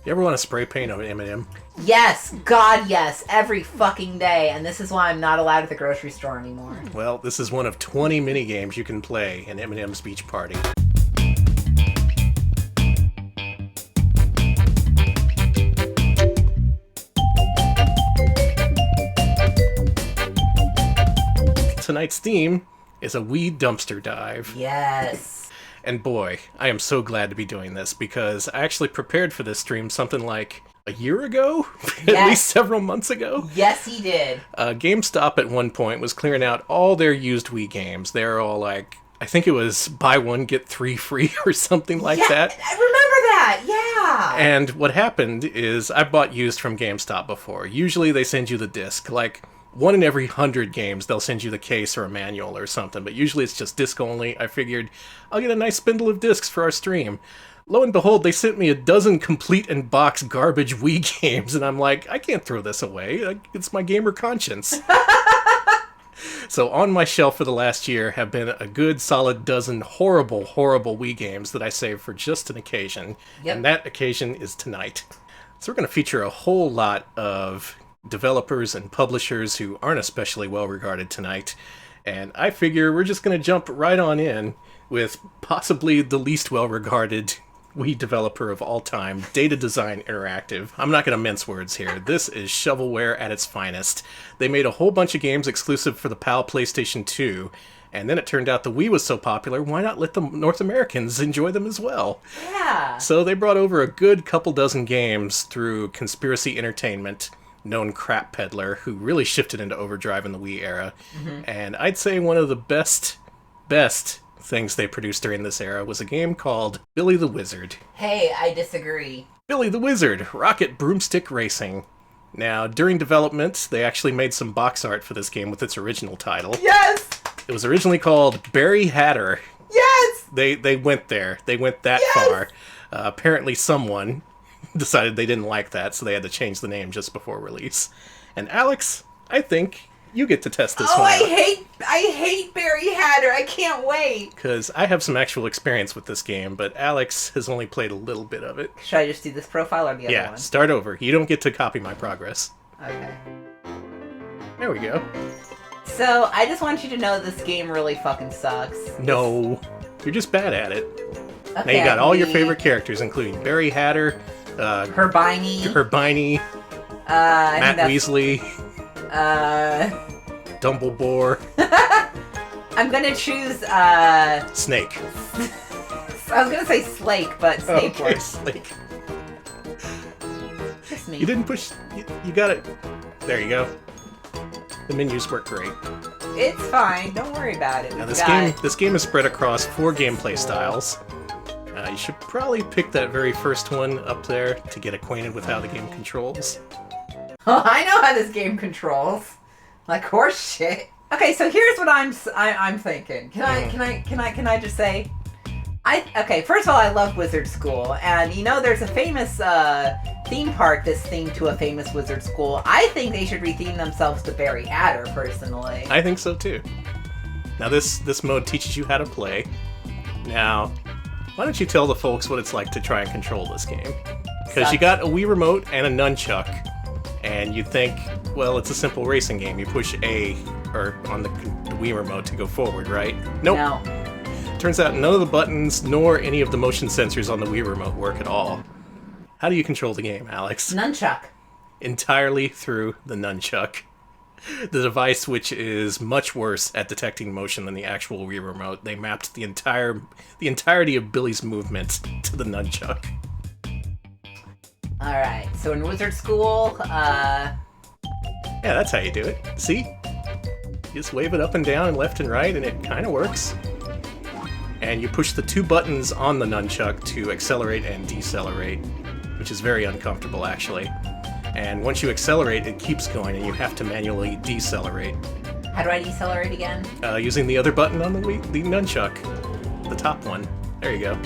You ever want to spray paint an M&M? Yes, God, yes, every fucking day, and this is why I'm not allowed at the grocery store anymore. Well, this is one of 20 mini-games you can play in M&M's Beach Party. Tonight's theme is a Wii dumpster dive. Yes. And boy, I am so glad to be doing this because I actually prepared for this stream something like a year ago? Yes. At least several months ago? Yes, he did. GameStop at one point was clearing out all their used Wii games. They're all like, I think it was buy one, get 3 free or something like that. I remember that, yeah. And what happened is I bought used from GameStop before. Usually they send you the disc. Like, 1 in every 100 games, they'll send you the case or a manual or something. But usually it's just disc only. I figured, I'll get a nice spindle of discs for our stream. Lo and behold, they sent me a dozen complete in box garbage Wii games. And I'm like, I can't throw this away. It's my gamer conscience. So on my shelf for the last year have been a good solid dozen horrible, horrible Wii games that I saved for just an occasion. Yep. And that occasion is tonight. So we're going to feature a whole lot of developers and publishers who aren't especially well regarded tonight. And I figure we're just going to jump right on in with possibly the least well regarded Wii developer of all time, Data Design Interactive. I'm not going to mince words here. This is shovelware at its finest. They made a whole bunch of games exclusive for the PAL PlayStation 2, and then it turned out the Wii was so popular, why not let the North Americans enjoy them as well? Yeah. So they brought over a good couple dozen games through Conspiracy Entertainment, known crap peddler, who really shifted into overdrive in the Wii era. Mm-hmm. And I'd say one of the best things they produced during this era was a game called Billy the Wizard. Hey, I disagree. Billy the Wizard, Rocket Broomstick Racing. Now, during development, they actually made some box art for this game with its original title. Yes! It was originally called Barry Hatter. Yes! They went there. They went that far. Apparently someone decided they didn't like that, so they had to change the name just before release. And Alex, I think you get to test this one out. I hate Barry Hatter. I can't wait. Because I have some actual experience with this game, but Alex has only played a little bit of it. Should I just do this profile or the other one? Yeah, start over. You don't get to copy my progress. Okay. There we go. So, I just want you to know this game really fucking sucks. No. You're just bad at it. Okay, now you got all your favorite characters, including Barry Hatter, Hermione, Matt Weasley, Dumbledore. I'm gonna choose, Snake. I was gonna say Slake, but Snake works. Slake. Just me. You didn't push... You got it. There you go. The menus work great. It's fine. Don't worry about it. Now this game is spread across 4 gameplay styles. You should probably pick that very first one up there to get acquainted with how the game controls. Oh, I know how this game controls. Like horse shit. Okay, so here's what I'm thinking. Can I just say? Okay, first of all, I love Wizard School, and you know there's a famous theme park that's themed to a famous Wizard School. I think they should retheme themselves to Barry Hatter, personally. I think so too. Now this mode teaches you how to play. Now, why don't you tell the folks what it's like to try and control this game? Because you got a Wii remote and a nunchuck, and you think, well, it's a simple racing game. You push A on the Wii remote to go forward, right? Nope. No. Turns out none of the buttons nor any of the motion sensors on the Wii remote work at all. How do you control the game, Alex? Nunchuck. Entirely through the nunchuck. The device which is much worse at detecting motion than the actual Wii remote. They mapped the entirety of Billy's movement to the nunchuck. Alright, so in Wizard School, Yeah, that's how you do it. See? You just wave it up and down and left and right and it kind of works. And you push the 2 buttons on the nunchuck to accelerate and decelerate, which is very uncomfortable actually. And once you accelerate, it keeps going, and you have to manually decelerate. How do I decelerate again? Using the other button on the nunchuck. The top one. There you go.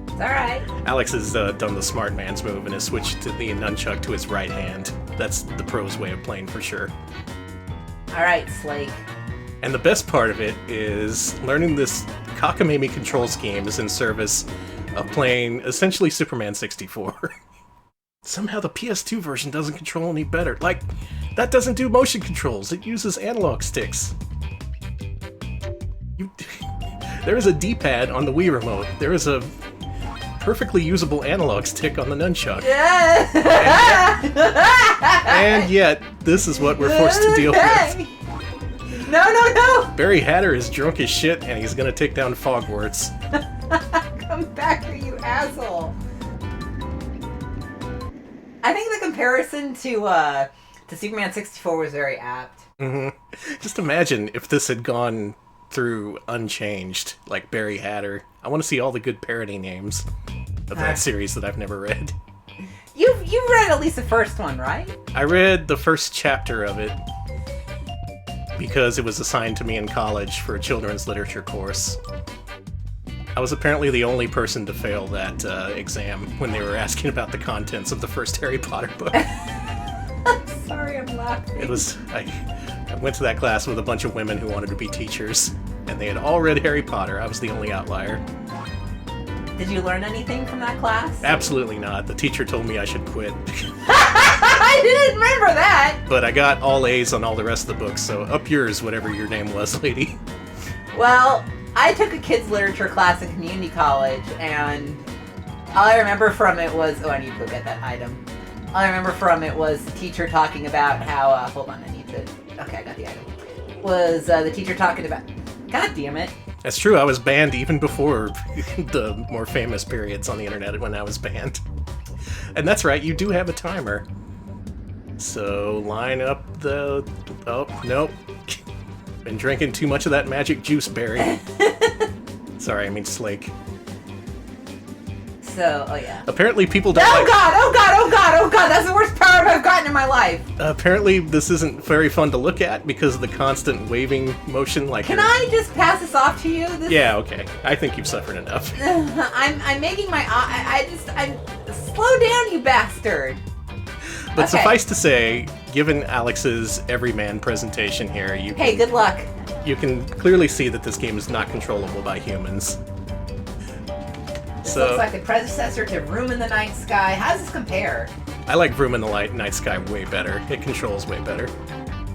It's alright. Alex has done the smart man's move and has switched to the nunchuck to his right hand. That's the pro's way of playing for sure. Alright, Slake. And the best part of it is learning this cockamamie control scheme is in service of playing essentially Superman 64. Somehow the PS2 version doesn't control any better. Like, that doesn't do motion controls. It uses analog sticks. There is a D-pad on the Wii remote. There is a perfectly usable analog stick on the nunchuck. And yet, this is what we're forced to deal with. No! Barry Hatter is drunk as shit, and he's gonna take down Fogwarts. Come back here, you asshole! I think the comparison to Superman 64 was very apt. Mm-hmm. Just imagine if this had gone through unchanged, like Barry Hatter. I want to see all the good parody names of that series that I've never read. You've read at least the first one, right? I read the first chapter of it because it was assigned to me in college for a children's literature course. I was apparently the only person to fail that exam when they were asking about the contents of the first Harry Potter book. I'm sorry, I'm laughing. It was... I went to that class with a bunch of women who wanted to be teachers, and they had all read Harry Potter. I was the only outlier. Did you learn anything from that class? Absolutely not. The teacher told me I should quit. I didn't remember that! But I got all A's on all the rest of the books, so up yours, whatever your name was, lady. Well, I took a kids' literature class in community college, and all I remember from it was... Oh, I need to go get that item. All I remember from it was the teacher talking about how... hold on, I need to... Okay, I got the item. Was the teacher talking about... God damn it. That's true, I was banned even before the more famous periods on the internet when I was banned. And that's right, you do have a timer. So, line up the... Oh, nope. Been drinking too much of that magic juice, Barry. Sorry, I mean Slake. So, oh yeah. Apparently people don't Oh god, that's the worst power I've gotten in my life! Apparently this isn't very fun to look at because of the constant waving motion, like... Can I just pass this off to you? Yeah, okay. I think you've suffered enough. I'm making my... I'm... Slow down, you bastard! But suffice to say, given Alex's everyman presentation here, you Hey, good luck. You can clearly see that this game is not controllable by humans. This looks like the predecessor to Room in the Night Sky. How does this compare? I like Room in the Night Sky way better. It controls way better.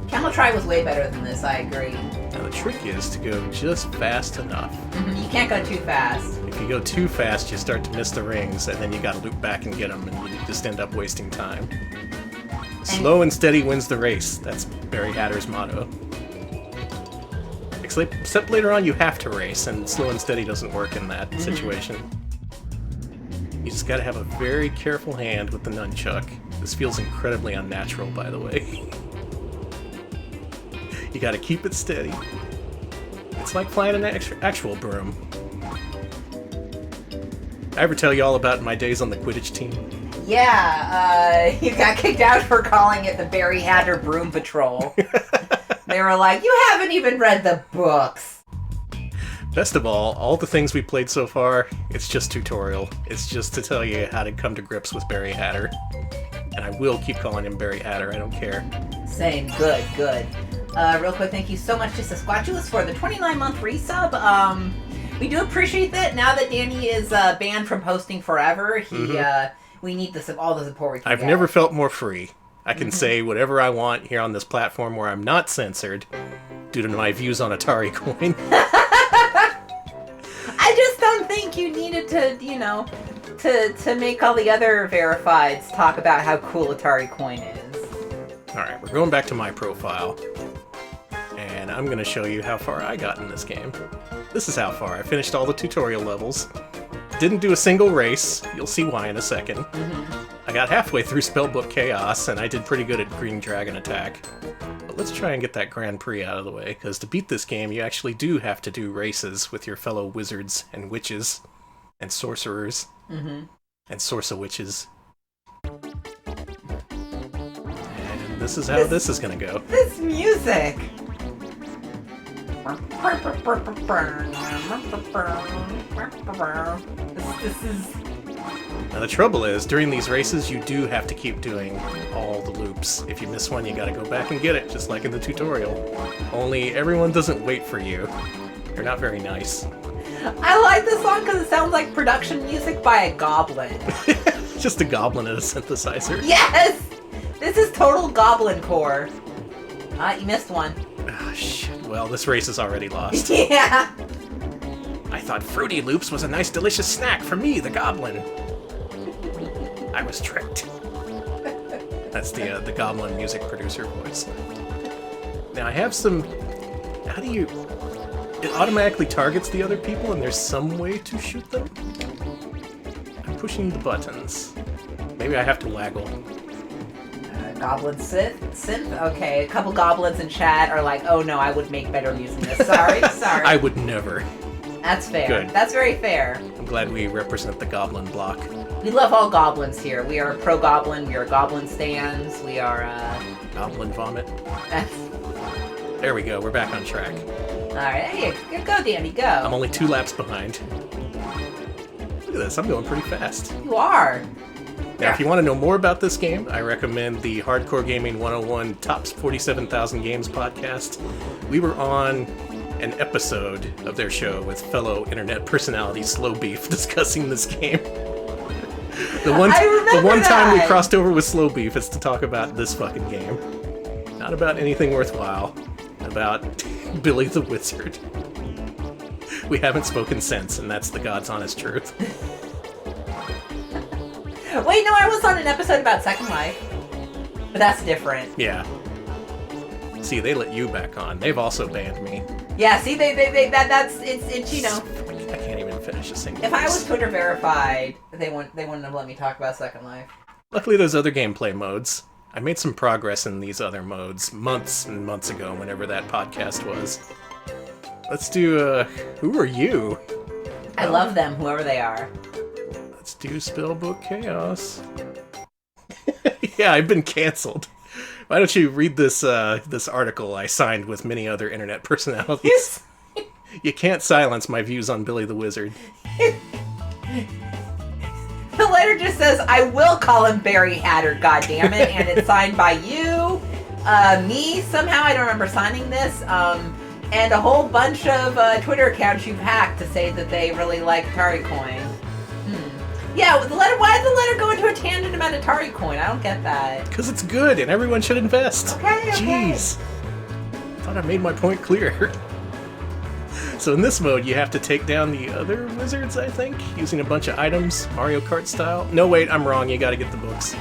Camel Try was way better than this, I agree. Now the trick is to go just fast enough. Mm-hmm. You can't go too fast. If you go too fast, you start to miss the rings, and then you gotta loop back and get them, and you just end up wasting time. Slow and steady wins the race. That's Barry Hatter's motto. Except later on you have to race, and slow and steady doesn't work in that situation. You just gotta have a very careful hand with the nunchuck. This feels incredibly unnatural, by the way. You gotta keep it steady. It's like flying an actual broom. I ever tell you all about my days on the Quidditch team? Yeah, you got kicked out for calling it the Barry Hatter Broom Patrol. They were like, you haven't even read the books. Best of all the things we played so far, it's just tutorial. It's just to tell you how to come to grips with Barry Hatter. And I will keep calling him Barry Hatter, I don't care. Same, good. Real quick, thank you so much to Sasquatulus for the 29-month resub. We do appreciate that. Now that Danny is banned from hosting forever, we need all the support we can I've get. never felt more free. I can say whatever I want here on this platform where I'm not censored due to my views on Atari Coin. I just don't think you needed to, to make all the other verifieds talk about how cool Atari Coin is. Alright, we're going back to my profile. And I'm going to show you how far I got in this game. This is how far. I finished all the tutorial levels. Didn't do a single race. You'll see why in a second. I got halfway through Spellbook Chaos, and I did pretty good at Green Dragon Attack. But let's try and get that Grand Prix out of the way, because to beat this game, you actually do have to do races with your fellow wizards and witches and sorcerers and sorcer-witches. And this is how this is going to go. This music! This is... Now the trouble is, during these races, you do have to keep doing all the loops. If you miss one, you gotta go back and get it, just like in the tutorial. Only everyone doesn't wait for you. They're not very nice. I like this song because it sounds like production music by a goblin. Just a goblin and a synthesizer. Yes! This is total goblin core. You missed one. Ah, shit. Well, this race is already lost. Yeah. I thought Fruity Loops was a nice, delicious snack for me, the goblin. I was tricked. That's the goblin music producer voice. Now I have some... How do you... It automatically targets the other people and there's some way to shoot them? I'm pushing the buttons. Maybe I have to waggle. Goblin synth? Okay, a couple goblins in chat are like, oh no, I would make better using this. Sorry. I would never. That's fair. Good. That's very fair. I'm glad we represent the goblin block. We love all goblins here. We are pro-goblin, we are goblin stands, we are, Goblin vomit. That's... There we go, we're back on track. Alright, hey, go Danny, go. I'm only 2 laps behind. Look at this, I'm going pretty fast. You are. Now, if you want to know more about this game, I recommend the Hardcore Gaming 101 Tops 47,000 Games podcast. We were on an episode of their show with fellow internet personality Slow Beef discussing this game. The one time we crossed over with Slow Beef is to talk about this fucking game. Not about anything worthwhile. About Billy the Wizard. We haven't spoken since, and that's the God's honest truth. Wait, no, I was on an episode about Second Life. But that's different. Yeah. See, they let you back on. They've also banned me. Yeah, see, it's you know. I can't even finish a single. If I was Twitter verified, they wouldn't have let me talk about Second Life. Luckily, there's other gameplay modes. I made some progress in these other modes months and months ago, whenever that podcast was. Let's do, who are you? I love them, whoever they are. Let's do Spellbook Chaos. Yeah, I've been canceled. Why don't you read this this article I signed with many other internet personalities? You can't silence my views on Billy the Wizard. The letter just says, I will call him Barry Hatter, goddammit, and it's signed by you, me, somehow, I don't remember signing this, and a whole bunch of Twitter accounts you've hacked to say that they really like Atari Coin. Yeah, why did the letter go into a tangent about Atari Coin? I don't get that. Because it's good, and everyone should invest. Okay. Jeez. I thought I made my point clear. So in this mode, you have to take down the other wizards, I think, using a bunch of items, Mario Kart style. No, wait, I'm wrong. You gotta get the books.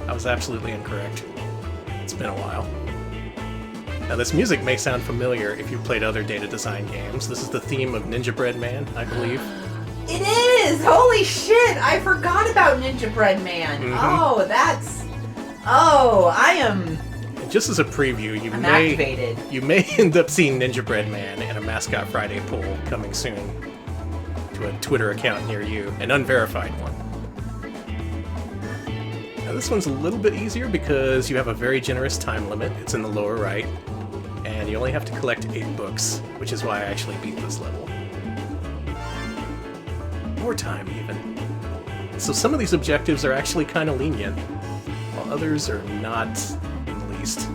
I was absolutely incorrect. It's been a while. Now, this music may sound familiar if you've played other data design games. This is the theme of Ninja Bread Man, I believe. It is! Holy shit! I forgot about Ninja Bread Man. Mm-hmm. I am... Just as a preview, activated. You may end up seeing Ninja Bread Man in a Mascot Friday poll coming soon to a Twitter account near you, an unverified one. Now this one's a little bit easier because you have a very generous time limit. It's in the lower right, and you only have to collect 8 books, which is why I actually beat this level. More time, even. So some of these objectives are actually kind of lenient, while others are not in the least.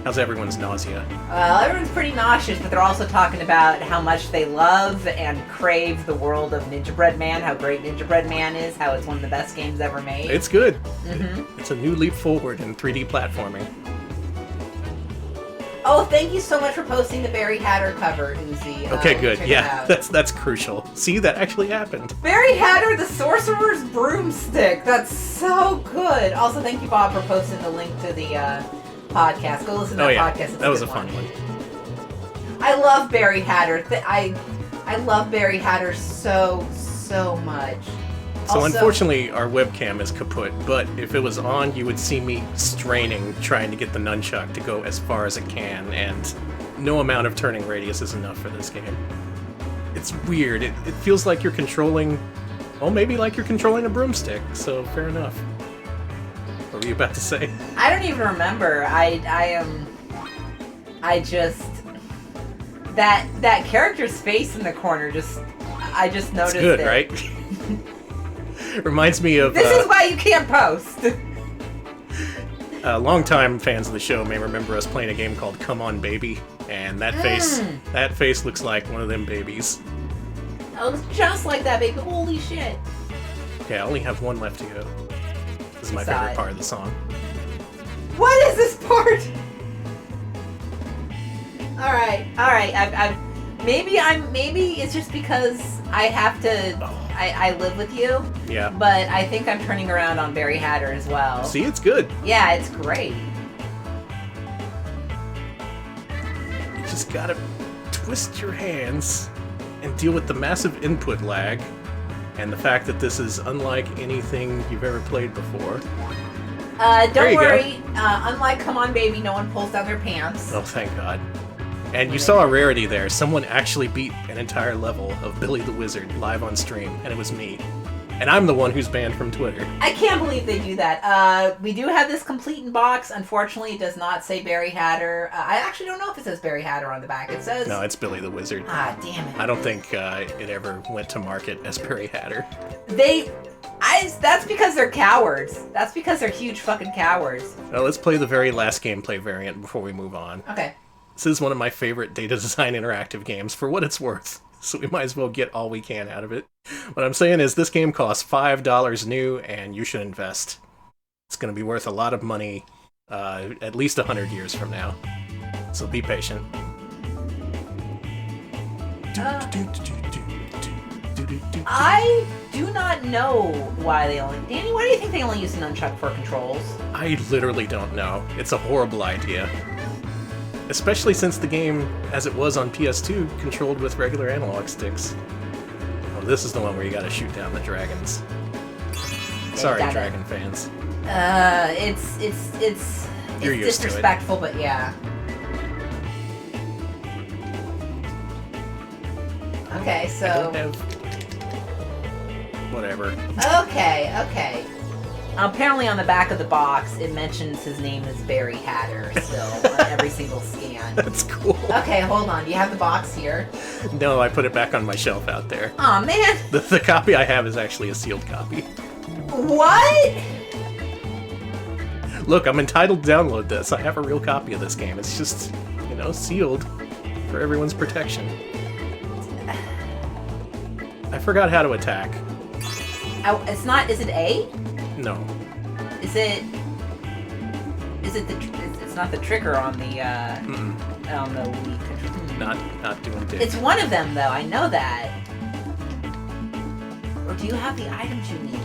How's everyone's nausea? Well, everyone's pretty nauseous, but they're also talking about how much they love and crave the world of Ninja Bread Man, how great Ninja Bread Man is, how it's one of the best games ever made. It's good. Mm-hmm. It's a new leap forward in 3D platforming. Oh, thank you so much for posting the Barry Hatter cover, Uzi. Okay, good. Yeah, that's crucial. See, that actually happened. Barry Hatter, the Sorcerer's Broomstick. That's so good. Also, thank you, Bob, for posting the link to the podcast. Go listen to that podcast. It's that was a good fun one. I love Barry Hatter. I love Barry Hatter so much. So also, unfortunately, our webcam is kaput, but if it was on, you would see me straining, trying to get the nunchuck to go as far as it can, and no amount of turning radius is enough for this game. It's weird. It feels like you're controlling, well, maybe like you're controlling a broomstick, so fair enough. What were you about to say? I don't even remember. I just... That character's face in the corner I just noticed it. It's good, right? Reminds me of... This is why you can't post. Longtime fans of the show may remember us playing a game called Come On Baby, and that face looks like one of them babies. It looks just like that, baby. Holy shit. Okay, I only have one left to go. This is my favorite part of the song. What is this part? Alright. Maybe it's just because I have to. I live with you. Yeah. But I think I'm turning around on Barry Hatter as well. See, it's good. Yeah, it's great. You just gotta twist your hands and deal with the massive input lag and the fact that this is unlike anything you've ever played before. Don't worry. Unlike Come On Baby, no one pulls down their pants. Oh, thank God. And you saw a rarity there. Someone actually beat an entire level of Billy the Wizard live on stream, and it was me. And I'm the one who's banned from Twitter. I can't believe they do that. We do have this complete in box. Unfortunately, it does not say Barry Hatter. I actually don't know if it says Barry Hatter on the back. It says... No, it's Billy the Wizard. Ah, damn it. I don't think it ever went to market as Barry Hatter. That's because they're cowards. That's because they're huge fucking cowards. Well, let's play the very last gameplay variant before we move on. Okay. This is one of my favorite Data Design Interactive games, for what it's worth, so we might as well get all we can out of it. What I'm saying is this game costs $5 new, and you should invest. It's going to be worth a lot of money, at least 100 years from now. So be patient. I do not know why they only... Danny, why do you think they only use an nunchuck for controls? I literally don't know. It's a horrible idea. Especially since the game, as it was on PS2, controlled with regular analog sticks. Oh, this is the one where you gotta shoot down the dragons. Sorry, dragon fans. It's You're used to it. Disrespectful, but yeah. Okay, so... I don't have... Whatever. Okay. Apparently on the back of the box, it mentions his name is Barry Hatter still on every single scan. That's cool. Okay, hold on. Do you have the box here? No, I put it back on my shelf out there. Aw, man. The copy I have is actually a sealed copy. What? Look, I'm entitled to download this. I have a real copy of this game. It's just, sealed for everyone's protection. I forgot how to attack. Oh, it's not... Is it A? No. Is it the... It's not the trigger on the, on the Wii controller. Not doing it. It's one of them, though. I know that. Or do you have the items you need?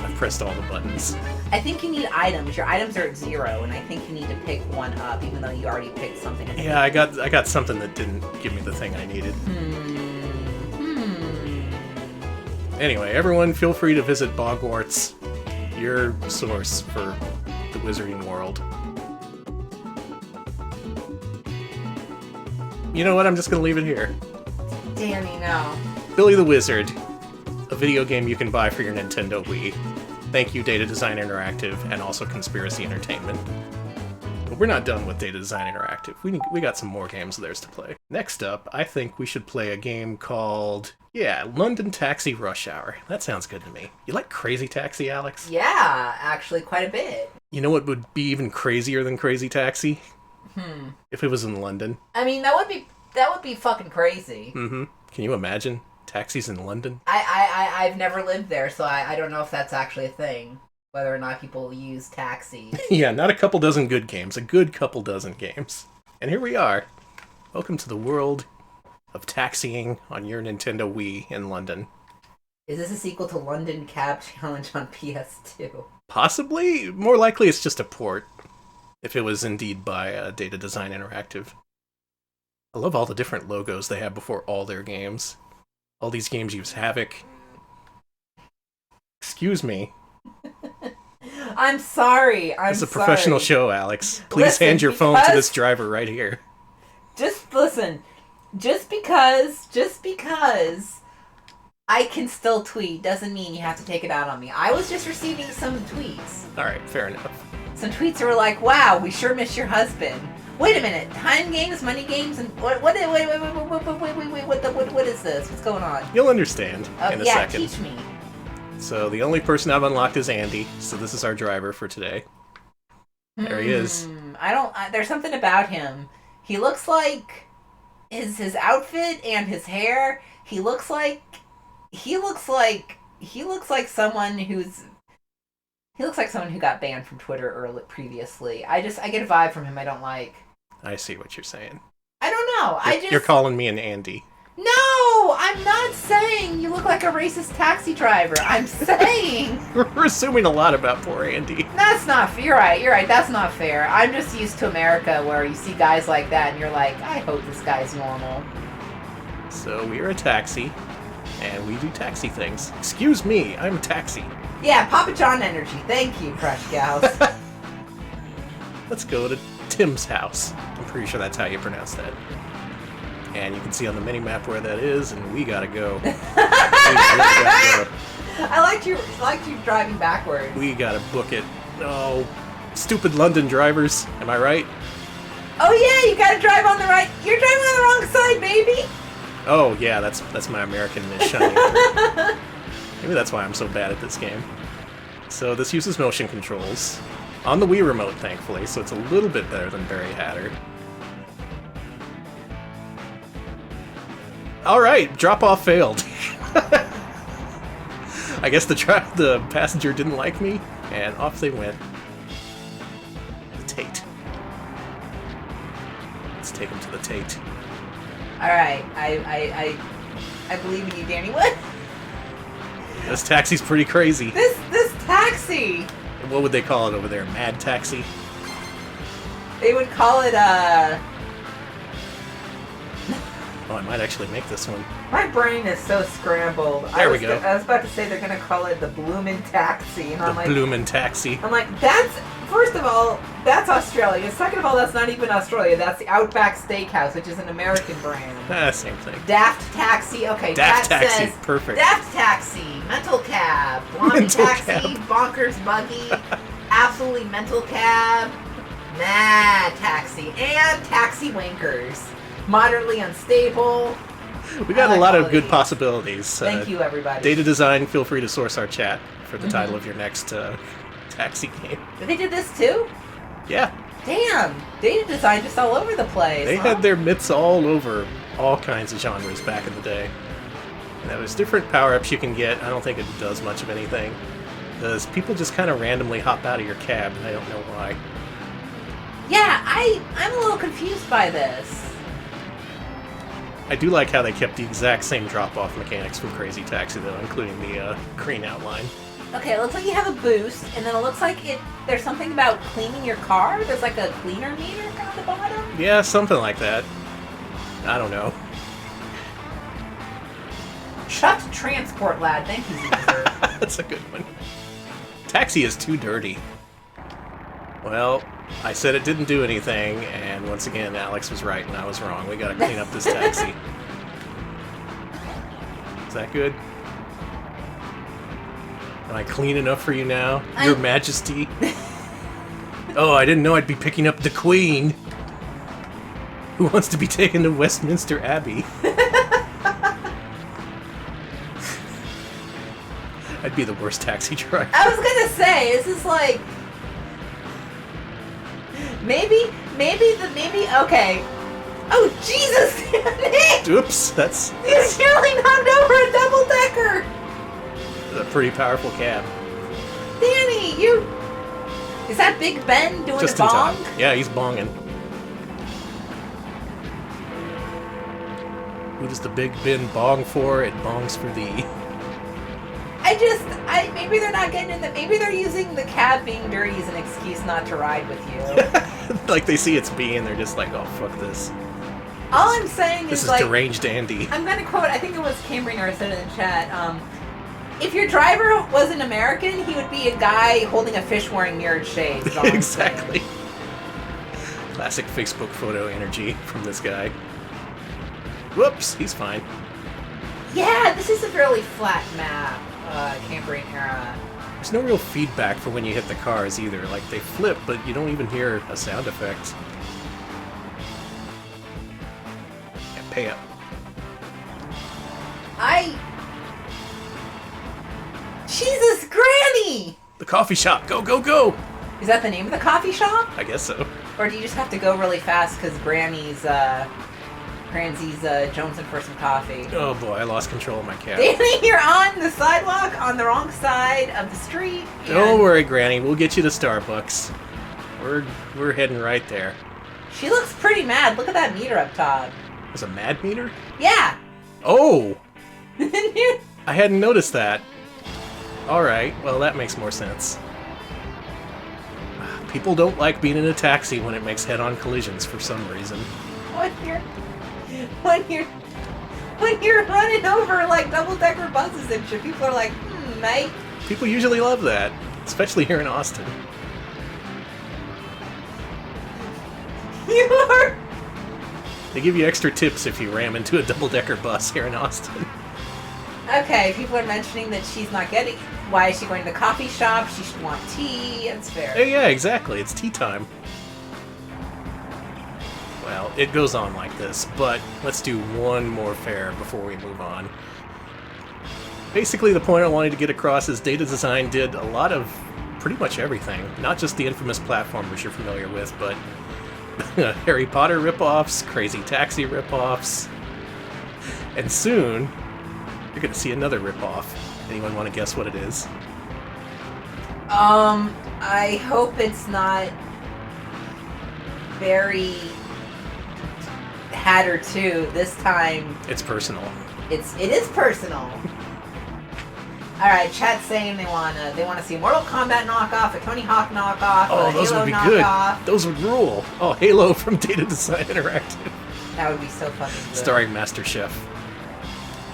I've pressed all the buttons. I think you need items. Your items are at 0, and I think you need to pick one up, even though you already picked something. Yeah, I got something that didn't give me the thing I needed. Anyway, everyone, feel free to visit Bogwarts, your source for the wizarding world. You know what? I'm just gonna leave it here. Danny, no. Billy the Wizard, a video game you can buy for your Nintendo Wii. Thank you, Data Design Interactive, and also Conspiracy Entertainment. But we're not done with Data Design Interactive. We got some more games of theirs to play. Next up, I think we should play a game called, London Taxi Rush Hour. That sounds good to me. You like Crazy Taxi, Alex? Yeah, actually quite a bit. You know what would be even crazier than Crazy Taxi? If it was in London. I mean, that would be fucking crazy. Mm-hmm. Can you imagine? Taxis in London? I've never lived there, so I don't know if that's actually a thing. Whether or not people use taxis. Yeah, not a couple dozen good games. A good couple dozen games. And here we are. Welcome to the world of taxiing on your Nintendo Wii in London. Is this a sequel to London Cab Challenge on PS2? Possibly. More likely it's just a port. If it was indeed by Data Design Interactive. I love all the different logos they have before all their games. All these games use Havoc. Excuse me. I'm sorry. It's a professional show, Alex. Please hand your phone to this driver right here. Just listen. Just because I can still tweet doesn't mean you have to take it out on me. I was just receiving some tweets. Alright, fair enough. Some tweets were like, wow, we sure miss your husband. Wait a minute, time games, money games, and what is this? What's going on? You'll understand in a second. Teach me. So the only person I've unlocked is Andy, so this is our driver for today. There he is. There's something about him. He looks like his outfit and his hair. He looks like someone who got banned from Twitter previously. I get a vibe from him I don't like. I see what you're saying. I don't know. You're calling me an Andy. No, I'm not saying you look like a racist taxi driver. I'm saying We're assuming a lot about poor Andy. that's not fair. You're right. That's not fair. I'm just used to America where you see guys like that and you're like, I hope this guy's normal. So we are a taxi, and we do taxi things. Excuse me, I'm a taxi. Yeah, Papa John energy. Thank you, Crush Gals. Let's go to Tim's house. I'm pretty sure that's how you pronounce that. And you can see on the mini-map where that is, and we gotta go. I liked you driving backwards. We gotta book it. Oh, stupid London drivers. Am I right? Oh yeah, you gotta drive on the right. You're driving on the wrong side, baby. Oh yeah, that's my Americanness shining. Maybe that's why I'm so bad at this game. So this uses motion controls. On the Wii remote, thankfully, so it's a little bit better than Barry Hatter. Alright, drop-off failed. I guess the passenger didn't like me, and off they went. The Tate. Let's take him to the Tate. Alright, I believe in you, Danny. What? This taxi's pretty crazy. This taxi! What would they call it over there? Mad taxi? They would call it, Oh, I might actually make this one. My brain is so scrambled. There we go. I was about to say they're gonna call it the Bloomin' Taxi, and The Bloomin' Taxi. I'm like, first of all, that's Australia. Second of all, that's not even Australia. That's the Outback Steakhouse, which is an American brand. Same thing. Daft Taxi. Okay, Daft that Taxi, says perfect. Daft Taxi, Mental Cab, Blondie Mental Taxi, Cab. Bonkers Buggy, Absolutely Mental Cab, Mad Taxi, and Taxi Wankers. Moderately Unstable. We got a lot of good possibilities. Thank you, everybody. Data design, feel free to source our chat for the title of your next taxi game. They did this too? Yeah. Damn. Data design just all over the place. They had their mitts all over all kinds of genres back in the day. And there's different power-ups you can get. I don't think it does much of anything. Because people just kind of randomly hop out of your cab, and I don't know why. Yeah, I'm a little confused by this. I do like how they kept the exact same drop-off mechanics from Crazy Taxi, though, including the green outline. Okay, it looks like you have a boost, and then it looks like there's something about cleaning your car. There's like a cleaner meter at the bottom. Yeah, something like that. I don't know. Shut transport, lad. Thank you, Caesar. That's a good one. Taxi is too dirty. Well, I said it didn't do anything, and once again, Alex was right and I was wrong. We gotta clean up this taxi. Is that good? Am I clean enough for you now, Your Majesty? Oh, I didn't know I'd be picking up the Queen. Who wants to be taken to Westminster Abbey? I'd be the worst taxi driver. I was gonna say, this is like... Maybe, okay. Oh, Jesus! Nick! Oops, that's You nearly knocked over a double-decker! a pretty powerful cab. Danny, Is that Big Ben doing Just a in bong? time. Yeah, he's bonging. Who does the Big Ben bong for? It bongs for thee. Maybe they're not getting in the... Maybe they're using the cab being dirty as an excuse not to ride with you. Like they see it's B and they're just like, oh, fuck this. All I'm saying This is like... deranged Andy. I'm gonna quote, I think it was Cambringer said in the chat, if your driver was an American, he would be a guy holding a fish wearing mirrored shades. is all I'm saying. Exactly. Classic Facebook photo energy from this guy. Whoops, he's fine. Yeah, this is a fairly flat map, Cambrian era. There's no real feedback for when you hit the cars either. Like, they flip, but you don't even hear a sound effect. Yeah, pay up. Granny! The coffee shop. Go, go, go! Is that the name of the coffee shop? I guess so. Or do you just have to go really fast because Granny's jonesing for some coffee? Oh boy, I lost control of my cat. Danny, you're on the sidewalk on the wrong side of the street. Don't worry, Granny. We'll get you to Starbucks. We're heading right there. She looks pretty mad. Look at that meter up top. There's a mad meter? Yeah. Oh! I hadn't noticed that. Alright, well that makes more sense. People don't like being in a taxi when it makes head-on collisions for some reason. When you're running over like double-decker buses and shit, people are like, mate. People usually love that, especially here in Austin. You are. They give you extra tips if you ram into a double-decker bus here in Austin. Okay, people are mentioning that she's not getting. Why is she going to the coffee shop? She should want tea. That's fair. Yeah, exactly. It's tea time. Well, it goes on like this, but let's do one more fare before we move on. Basically, the point I wanted to get across is Data Design did a lot of pretty much everything. Not just the infamous platformers you're familiar with, but Harry Potter ripoffs, Crazy Taxi ripoffs, and soon you're going to see another ripoff. Anyone want to guess what it is? I hope it's not very Hatter 2. This time It's personal. it is personal. All right, chat's saying they wanna see a Mortal Kombat knockoff, a Tony Hawk knockoff, Oh, a those Halo would be knockoff. good. Those would rule. Oh, Halo from Data Design Interactive. That would be so fucking good. Starring Master Chef.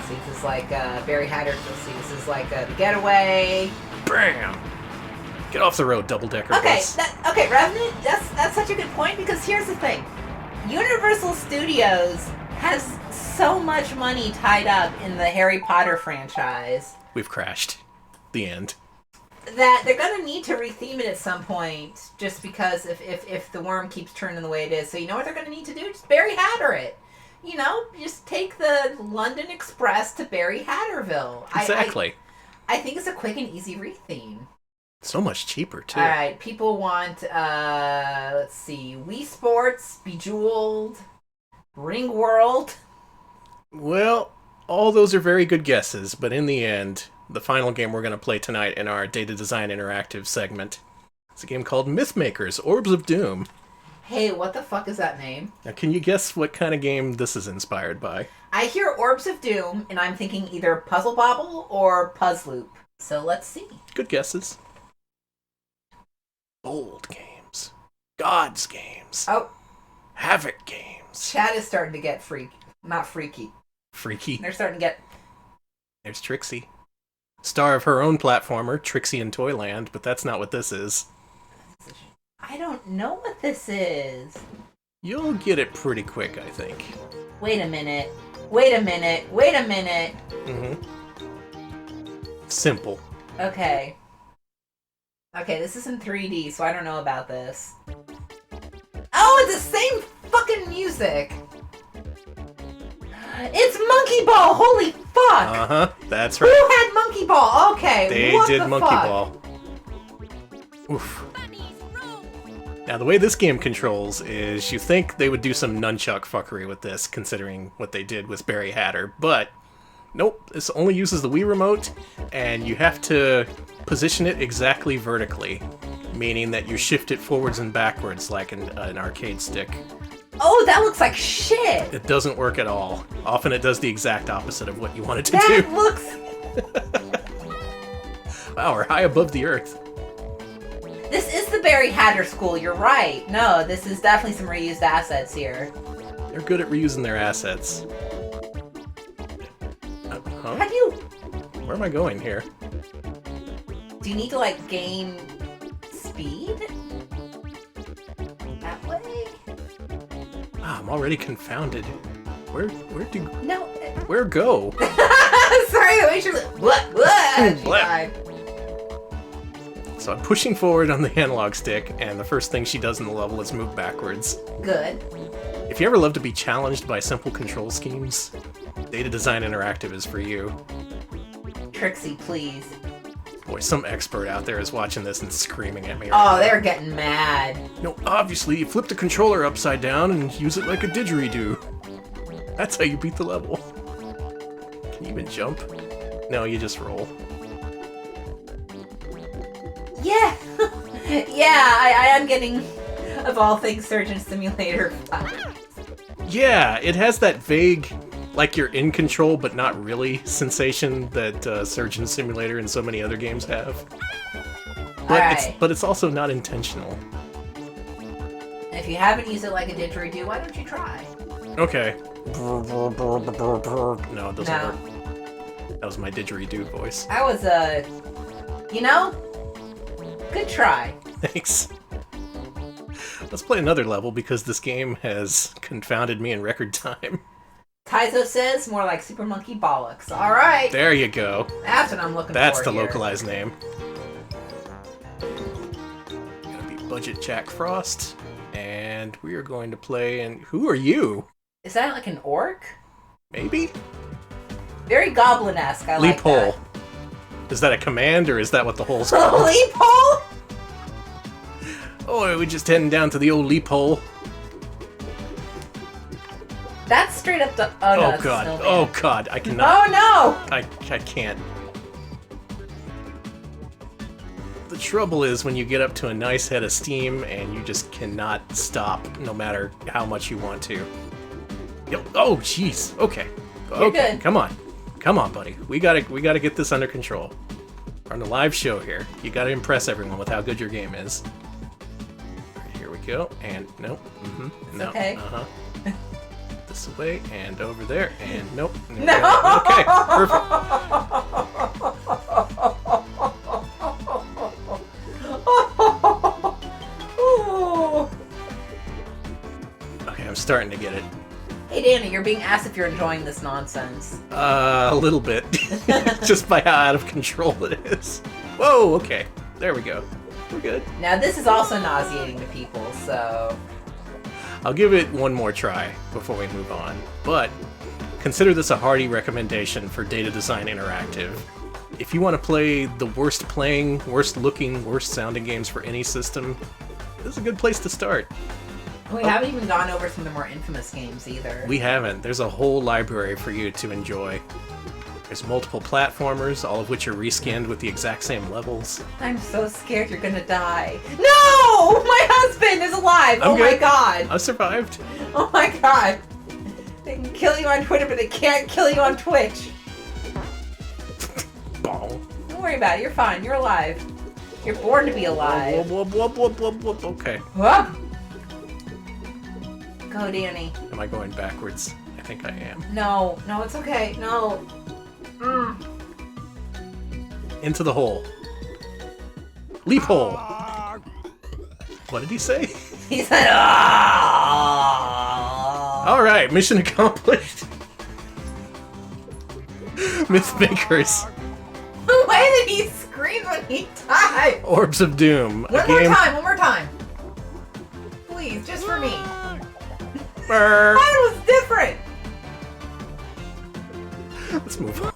See, this is like Barry Hatter. Let's see, this is like The Getaway. Bam! Get off the road, double-decker Okay, bus. okay, Revenant. That's such a good point because here's the thing: Universal Studios has so much money tied up in the Harry Potter franchise We've crashed. The end. that they're gonna need to retheme it at some point. Just because if the worm keeps turning the way it is, so you know what they're gonna need to do? Just Barry Hatter it. You know, just take the London Express to Barry Hatterville. Exactly. I think it's a quick and easy retheme. So much cheaper, too. Alright, people want, let's see, Wii Sports, Bejeweled, Ring World. Well, all those are very good guesses, but in the end, the final game we're going to play tonight in our Data Design Interactive segment is a game called Mythmakers, Orbs of Doom. Hey, what the fuck is that name? Now, can you guess what kind of game this is inspired by? I hear Orbs of Doom, and I'm thinking either Puzzle Bobble or Puzzloop. So let's see. Good guesses. Bold games. Gods games. Oh, Havoc games. chat is starting to get freaky. Not freaky. Freaky. They're starting to get... There's Trixie. Star of her own platformer, Trixie in Toyland, but that's not what this is. I don't know what this is. You'll get it pretty quick, I think. Wait a minute. Wait a minute. Wait a minute. Simple. Okay. Okay, this is in 3D, so I don't know about this. Oh, it's the same fucking music! It's Monkey Ball! Holy fuck! Uh-huh, that's Who right. had Monkey Ball? Okay, They what did the Monkey fuck? Ball. Oof. Now, the way this game controls is you think they would do some nunchuck fuckery with this, considering what they did with Barry Hatter, but nope, this only uses the Wii Remote, and you have to position it exactly vertically, meaning that you shift it forwards and backwards like an arcade stick. Oh, that looks like shit! It doesn't work at all. Often it does the exact opposite of what you want it to That do. looks... Wow, we're high above the earth. This is the Barry Hatter school, you're right. No, this is definitely some reused assets here. They're good at reusing their assets. Huh? How do you... Where am I going here? Do you need to, like, gain speed? That way? Ah, I'm already confounded. Where No. go? Sorry, the way she was like, what? She What? died. So I'm pushing forward on the analog stick, and the first thing she does in the level is move backwards. Good. If you ever love to be challenged by simple control schemes, Data Design Interactive is for you. Trixie, please. Boy, some expert out there is watching this and screaming at me. Oh, they're getting mad. No, obviously, you flip the controller upside down and use it like a didgeridoo. That's how you beat the level. Can you even jump? No, you just roll. Yeah! Yeah, I am getting, of all things, Surgeon Simulator. Yeah, it has that vague, like you're in control but not really sensation that Surgeon Simulator and so many other games have. But it's also not intentional. If you haven't used it like a didgeridoo, why don't you try? Okay. No, it doesn't work. That was my didgeridoo voice. That was you know, good try. Thanks. Let's play another level because this game has confounded me in record time. Taizo says more like Super Monkey Bollocks. Alright. There you go. That's what I'm looking for. That's the localized name. Gonna be Budget Jack Frost. And we are going to play, and who are you? Is that like an orc? Maybe? Very goblin-esque, I like Leap that. hole. Is that a command, or is that what the hole's called? Leap hole? Oh, we're just heading down to the old leap hole. That's straight up the... Oh, no, Oh god, oh god, I cannot. Oh no! I can't. The trouble is when you get up to a nice head of steam and you just cannot stop no matter how much you want to. Yep. Oh jeez. Okay. You're Okay. good. Come on. Come on, buddy. We gotta get this under control. We're on a live show here. You gotta impress everyone with how good your game is. Alright, here we go. And nope. No. Okay. This way and over there and nope. No. Okay. Perfect. Okay, I'm starting to get it. Hey Danny, you're being asked if you're enjoying this nonsense. A little bit. Just by how out of control it is. Whoa, okay. There we go. We're good. Now this is also nauseating to people, so... I'll give it one more try before we move on. But consider this a hearty recommendation for Data Design Interactive. If you want to play the worst playing, worst looking, worst sounding games for any system, this is a good place to start. We haven't even gone over some of the more infamous games either. We haven't. There's a whole library for you to enjoy. There's multiple platformers, all of which are reskinned with the exact same levels. I'm so scared you're gonna die. No! My husband is alive! I'm oh good. My god! I survived. Oh my god! They can kill you on Twitter, but they can't kill you on Twitch. Bong. Don't worry about it. You're fine. You're alive. You're born to be alive. Okay. Whoop. Go, Danny. Am I going backwards? I think I am. No. No, it's okay. No. Into the hole. Leap hole. What did he say? He said, "Ah." Alright, mission accomplished. Myth Makers. The way that he screams when he dies. Orbs of Doom. One more time. Please, just for me. Brr. Mine was different. Let's move on.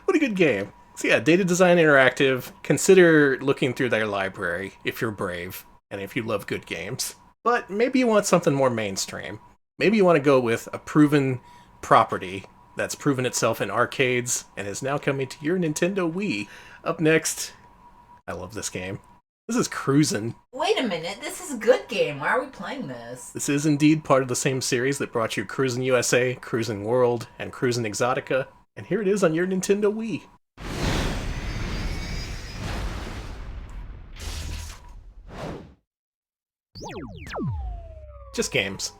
What a good game. So yeah, Data Design Interactive, consider looking through their library if you're brave and if you love good games. But maybe you want something more mainstream. Maybe you want to go with a proven property that's proven itself in arcades and is now coming to your Nintendo Wii. Up next, I love this game. This is Cruis'n. Wait a minute, this is a good game. Why are we playing this? This is indeed part of the same series that brought you Cruis'n USA, Cruis'n World, and Cruis'n Exotica. And here it is on your Nintendo Wii. Just games.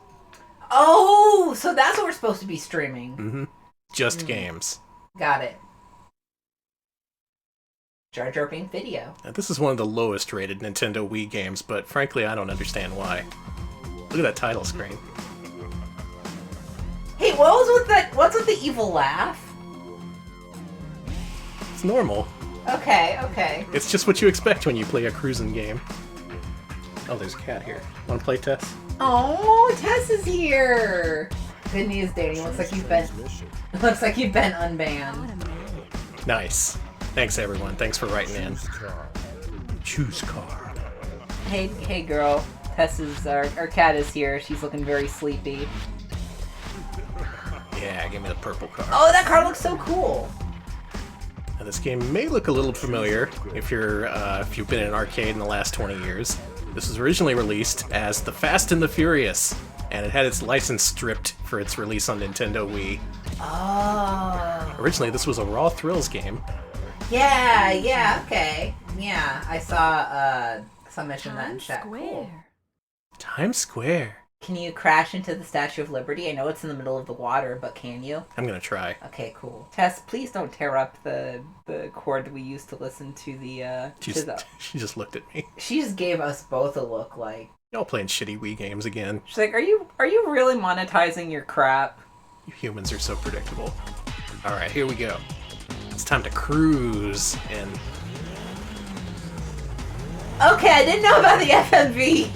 Oh, so that's what we're supposed to be streaming. Just games. Got it. Jar Jar Binks video. Now, this is one of the lowest rated Nintendo Wii games, but frankly I don't understand why. Look at that title screen. Hey, what's with the evil laugh? It's normal. Okay. It's just what you expect when you play a Cruis'n game. Oh, there's a cat here. Wanna play, Tess? Oh, Tess is here. Good news, Danny. Looks like you've been unbanned. Nice. Thanks, everyone. Thanks for writing in. Choose car. Hey, girl. Tessa's our cat is here. She's looking very sleepy. Yeah, give me the purple car. Oh, that car looks so cool. Now, this game may look a little familiar if you've been in an arcade in the last 20 years. This was originally released as The Fast and the Furious, and it had its license stripped for its release on Nintendo Wii. Oh. Originally, this was a Raw Thrills game. Yeah, okay. Yeah, I saw mention that in chat. Cool. Times Square. Can you crash into the Statue of Liberty? I know it's in the middle of the water, but can you? I'm gonna try. Okay, cool. Tess, please don't tear up the cord that we used to listen to the She just looked at me. She just gave us both a look like... Y'all playing shitty Wii games again. She's like, are you really monetizing your crap? You humans are so predictable. Alright, here we go. It's time to cruise in. Okay, I didn't know about the FMV.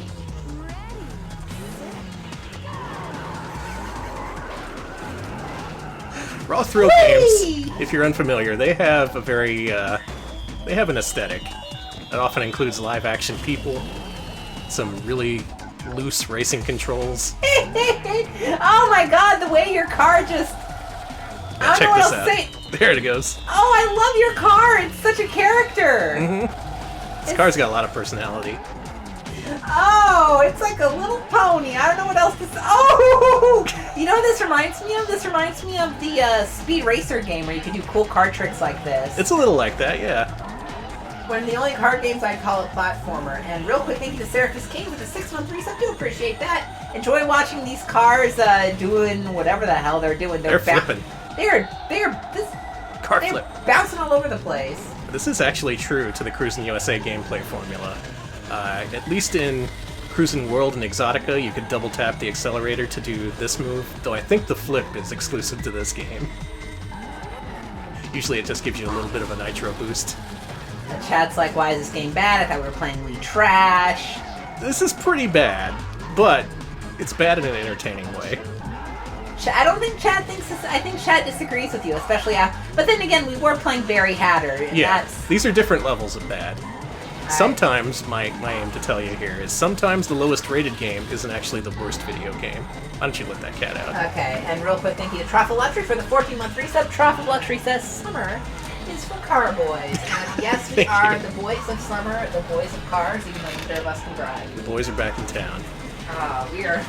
Raw Thrill games, if you're unfamiliar, they have a very, they have an aesthetic that often includes live-action people, some really loose racing controls. Oh my god, the way your car just... I Check don't know this what out. else to say. There it goes. Oh, I love your car. It's such a character. Mm-hmm. This car's got a lot of personality. Oh, it's like a little pony. I don't know what else to say. Oh! You know what this reminds me of? This reminds me of the Speed Racer game where you could do cool car tricks like this. It's a little like that, yeah. One of the only car games I'd call a platformer. And real quick, thank you to Seraphis King with the 6-month resub. Do appreciate that. Enjoy watching these cars doing whatever the hell they're doing. They're flipping. They're flip. Bouncing all over the place. This is actually true to the Cruis'n USA gameplay formula. At least in Cruis'n World and Exotica, you could double tap the accelerator to do this move, though I think the flip is exclusive to this game. Usually it just gives you a little bit of a nitro boost. Chad's like, why is this game bad? I thought we were playing Wii trash. This is pretty bad, but it's bad in an entertaining way. I don't think Chad thinks this. I think Chad disagrees with you, especially after. But then again, we were playing Barry Hatter. Yeah, these are different levels of bad. Sometimes, my aim to tell you here is sometimes the lowest rated game isn't actually the worst video game. Why don't you let that cat out? Okay, and real quick, thank you to Truffle Luxury for the 14-month resub. Truffle Luxury says summer is for car boys. And yes, we are the boys of summer, the boys of cars, even though neither of us can drive. The boys are back in town. We are.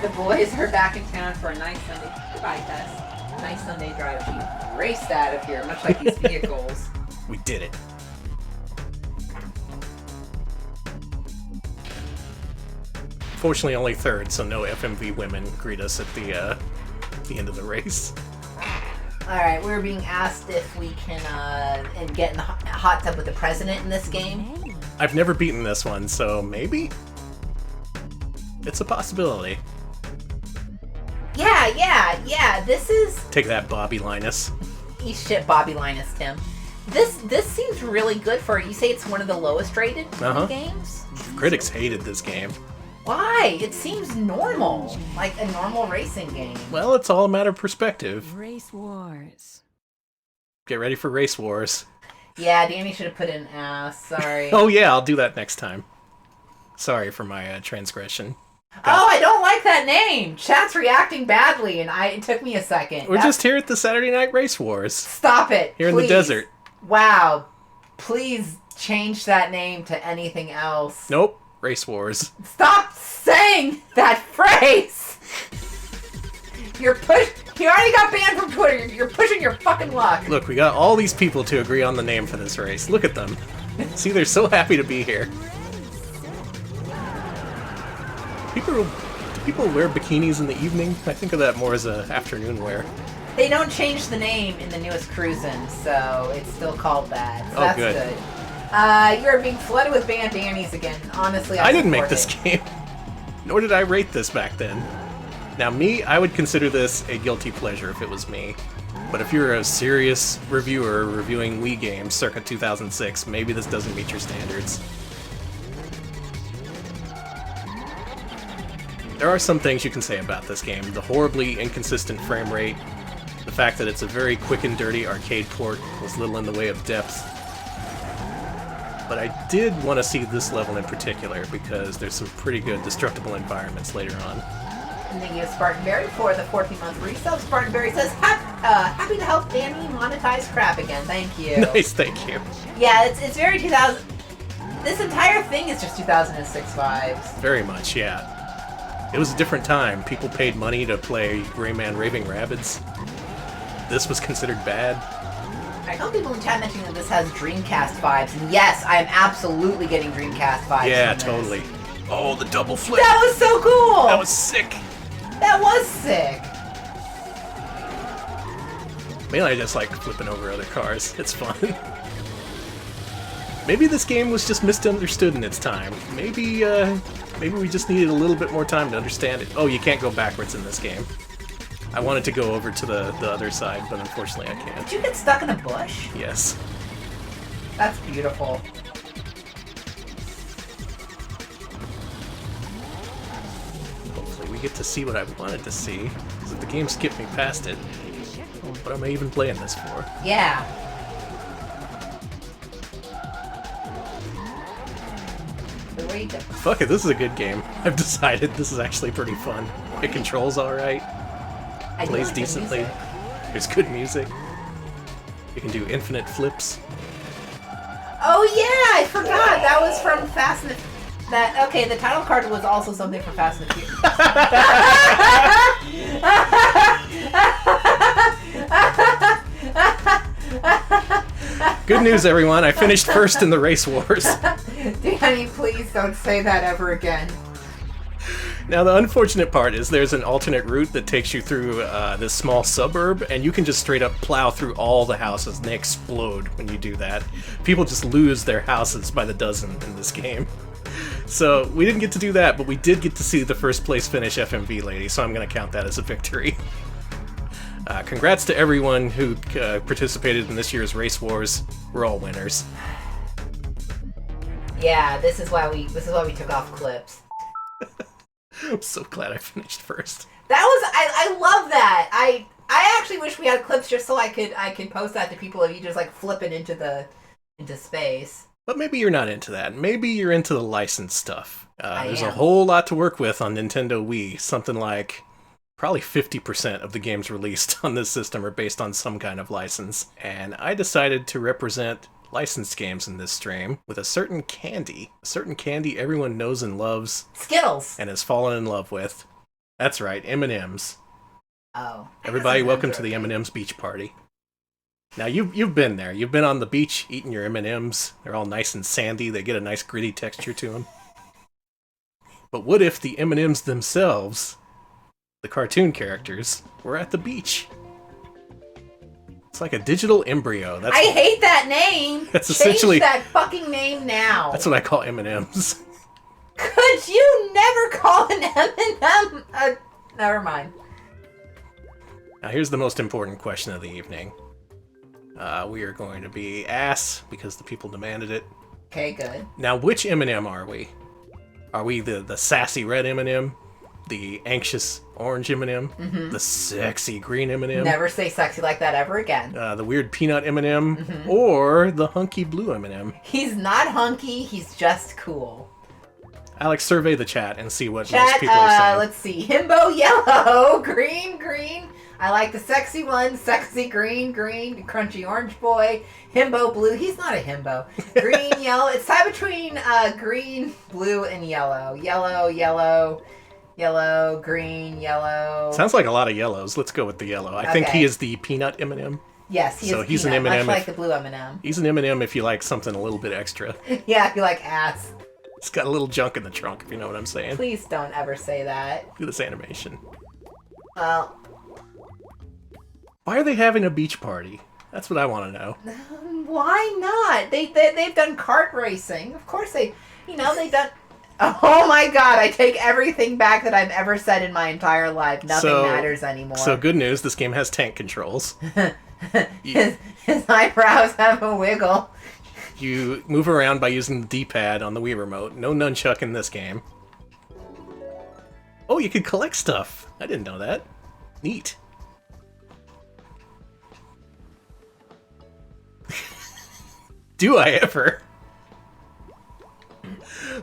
The boys are back in town for a nice Sunday. Goodbye, Tess. Nice Sunday drive. She raced out of here, much like these vehicles. We did it. Fortunately, only third, so no FMV women greet us at the end of the race. Alright, we're being asked if we can get in the hot tub with the president in this game. I've never beaten this one, so maybe? It's a possibility. Yeah, this is... Take that, Bobby Linus. Eat shit, Bobby Linus, Tim. This seems really good for... You say it's one of the lowest rated games? Critics hated this game. Why? It seems normal. Like a normal racing game. Well, it's all a matter of perspective. Race Wars. Get ready for Race Wars. Yeah, Danny should have put in ass. Sorry. Oh yeah, I'll do that next time. Sorry for my transgression. Oh, I don't like that name. Chat's reacting badly, and it took me a second. We're just here at the Saturday Night Race Wars. Stop it, Here please. in the desert. Wow. Please change that name to anything else. Nope. Race Wars. Stop saying that phrase! You already got banned from Twitter. You're pushing your fucking luck. Look, we got all these people to agree on the name for this race. Look at them. See, they're so happy to be here. Do people wear bikinis in the evening? I think of that more as an afternoon wear. They don't change the name in the newest Cruis'n, so it's still called that. So that's good. You're being flooded with banned Dannies again. Honestly, I didn't make this game. Nor did I rate this back then. Now, I would consider this a guilty pleasure if it was me. But if you're a serious reviewer reviewing Wii games circa 2006, maybe this doesn't meet your standards. There are some things you can say about this game. The horribly inconsistent frame rate, The fact that it's a very quick and dirty arcade port was little in the way of depth. But I did want to see this level in particular because there's some pretty good destructible environments later on. And thank you, Spartanberry, for the 14-month resub. Spartanberry says, happy to help Danny monetize crap again. Thank you. Nice, thank you. Yeah, it's very 2000... This entire thing is just 2006 vibes. Very much, yeah. It was a different time. People paid money to play Rayman Raving Rabbids. This was considered bad. I know people in chat mentioning that this has Dreamcast vibes, and yes, I am absolutely getting Dreamcast vibes. Yeah, from this. totally. Oh, the double flip! That was so cool! That was sick! That was sick! Mainly I just like flipping over other cars. It's fun. Maybe this game was just misunderstood in its time. Maybe we just needed a little bit more time to understand it. Oh, you can't go backwards in this game. I wanted to go over to the other side, but unfortunately I can't. Did you get stuck in a bush? Yes. That's beautiful. Hopefully we get to see what I wanted to see, because the game skipped me past it. What am I even playing this for? Yeah. Fuck it, this is a good game. I've decided this is actually pretty fun. It controls alright. Plays decently. There's good music. You can do infinite flips. Oh yeah, I forgot. That was from Fast and the... Okay, the title card was also something from Fast and the Furious. Good news, everyone. I finished first in the race wars. Danny, please don't say that ever again. Now, the unfortunate part is there's an alternate route that takes you through this small suburb, and you can just straight up plow through all the houses, and they explode when you do that. People just lose their houses by the dozen in this game. So, we didn't get to do that, but we did get to see the first place finish FMV lady, so I'm going to count that as a victory. Congrats to everyone who participated in this year's Race Wars. We're all winners. Yeah, this is why we took off clips. I'm so glad I finished first. That was I love that. I actually wish we had clips just so I could post that to people of you just like flipping into space. But maybe you're not into that. Maybe you're into the licensed stuff. There's am. a whole lot to work with on Nintendo Wii. Something like probably 50% of the games released on this system are based on some kind of license. And I decided to represent licensed games in this stream with a certain candy everyone knows and loves. Skittles. And has fallen in love with. That's right, M&ms. Oh. Everybody, welcome to the M&ms beach party. Now, you've been there. You've been on the beach eating your M&ms. They're all nice and sandy. They get a nice gritty texture to them. But what if the M&ms themselves, the cartoon characters, were at the beach? It's like a digital embryo. I hate that name. That's essentially Change that fucking name now. That's what I call M&ms. Could you never call an M&M? Never mind. Now here's the most important question of the evening. We are going to be ass because the people demanded it. Okay, good. Now, which M&M are we? Are we the sassy red M&M? The anxious orange M&M? Mm-hmm. The sexy green M&M? Never say sexy like that ever again. The weird peanut M&M? Mm-hmm. Or the hunky blue M&M? He's not hunky, he's just cool. Alex, survey the chat and see what most people are saying. Let's see. Himbo yellow, green. I like the sexy one, sexy green, crunchy orange boy. Himbo blue, he's not a himbo. Green, yellow, it's tied between green, blue, and yellow. Yellow, green, yellow. Sounds like a lot of yellows. Let's go with the yellow. I think he is the peanut M&M. Yes, he is he's peanut, an M&M. Much like the blue M&M. He's an M&M if you like something a little bit extra. Yeah, if you like ass. It's got a little junk in the trunk, if you know what I'm saying. Please don't ever say that. Look at this animation. Well. Why are they having a beach party? That's what I want to know. Why not? They've done kart racing. Of course they've done... Oh my god, I take everything back that I've ever said in my entire life. Nothing matters anymore. So good news, this game has tank controls. His eyebrows have a wiggle. You move around by using the D-pad on the Wii remote. No nunchuck in this game. Oh, you could collect stuff. I didn't know that. Neat. Do I ever?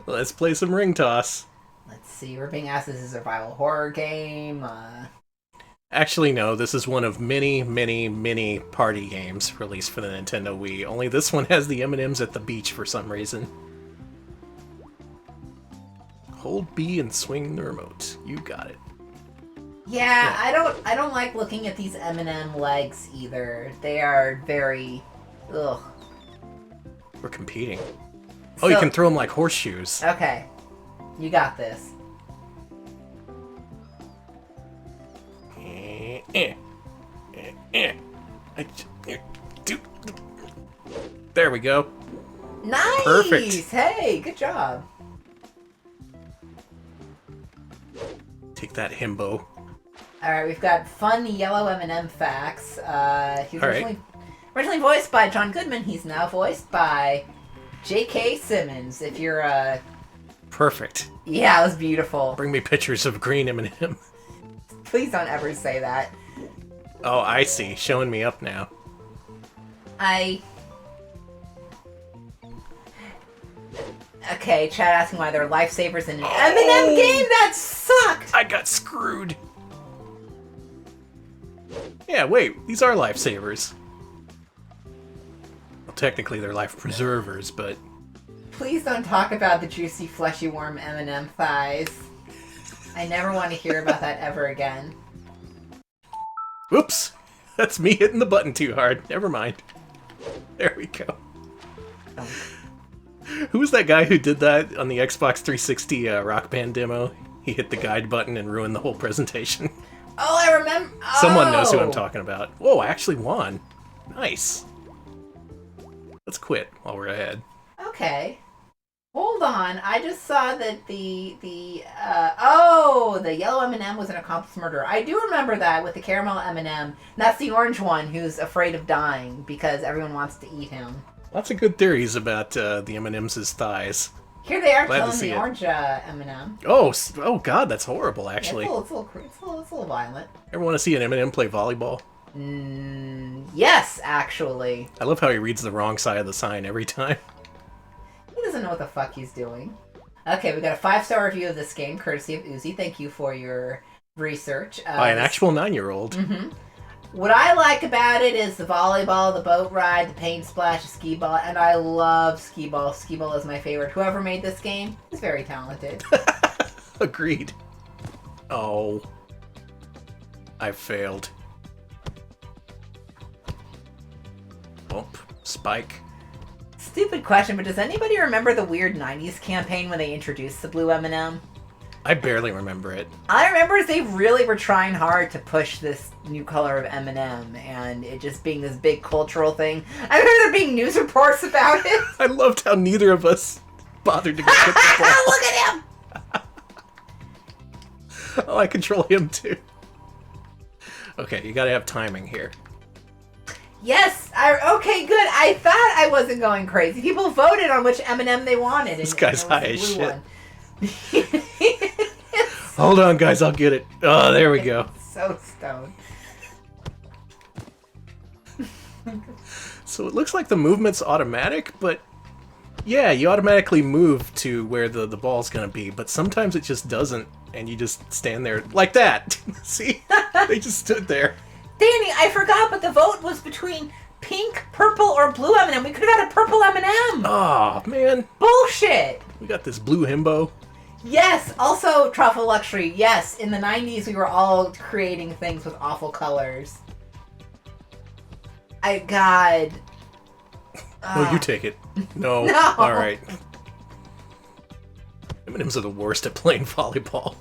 Let's play some ring toss. Let's see. We're being asked, this is a survival horror game. Actually, no. This is one of many, many, many party games released for the Nintendo Wii. Only this one has the M&ms at the beach for some reason. Hold B and swing the remote. You got it. Yeah, I don't like looking at these M&M legs either. They are very... ugh. We're competing. Oh, you can throw them like horseshoes. Okay. You got this. There we go. Nice! Perfect. Hey, good job. Take that, himbo. Alright, we've got fun yellow M&M facts. He was Alright. originally voiced by John Goodman. He's now voiced by J.K. Simmons. If you're, Perfect. Yeah, it was beautiful. Bring me pictures of green M&M. Please don't ever say that. Oh, I see. Showing me up now. Okay, Chad asking why they're lifesavers in an M&M game? That sucked! I got screwed. Yeah, wait. These are lifesavers. Well, technically they're life preservers, but... Please don't talk about the juicy, fleshy, warm M&M thighs. I never want to hear about that ever again. Oops! That's me hitting the button too hard. Never mind. There we go. Oh. Who was that guy who did that on the Xbox 360 Rock Band demo? He hit the guide button and ruined the whole presentation. Oh, I remember. Oh. Someone knows who I'm talking about. Whoa, I actually won. Nice. Let's quit while we're ahead. Okay. Hold on. I just saw that the yellow M&M was an accomplice murderer. I do remember that with the caramel M&M. That's the orange one who's afraid of dying because everyone wants to eat him. Lots of good theories about the M&M's thighs. Here they are Glad to killing see the it. orange M&M. Oh god, that's horrible, actually. Yeah, it's a little violent. Ever want to see an M&M play volleyball? Yes, actually. I love how he reads the wrong side of the sign every time. He doesn't know what the fuck he's doing. Okay, we got a 5-star review of this game, courtesy of Uzi. Thank you for your research. By an actual 9-year-old. Mm-hmm. What I like about it is the volleyball, the boat ride, the paint splash, the skee ball, and I love skee ball. Skee ball is my favorite. Whoever made this game is very talented. Agreed. Oh. I failed. Bump. Spike. Stupid question, but does anybody remember the weird 90s campaign when they introduced the blue M&M? I barely remember it. I remember they really were trying hard to push this new color of M&M, and it just being this big cultural thing. I remember there being news reports about it. I loved how neither of us bothered to go get the ball. Look at him! Oh, I control him too. Okay, you gotta have timing here. Yes! Okay, good. I thought I wasn't going crazy. People voted on which M&M they wanted. This guy's and it high was as the blue shit. one. Hold on, guys, I'll get it. Oh, there we go. So stoned. So it looks like the movement's automatic, but yeah, you automatically move to where the ball's gonna be, but sometimes it just doesn't, and you just stand there like that. See? They just stood there. Danny, I forgot, but the vote was between pink, purple, or blue M&M. We could have had a purple M&M. Oh, man. Bullshit. We got this blue himbo. Yes, also Truffle Luxury. Yes, in the 90s we were all creating things with awful colors. God. Oh, you take it. No. No. Alright. M&Ms are the worst at playing volleyball.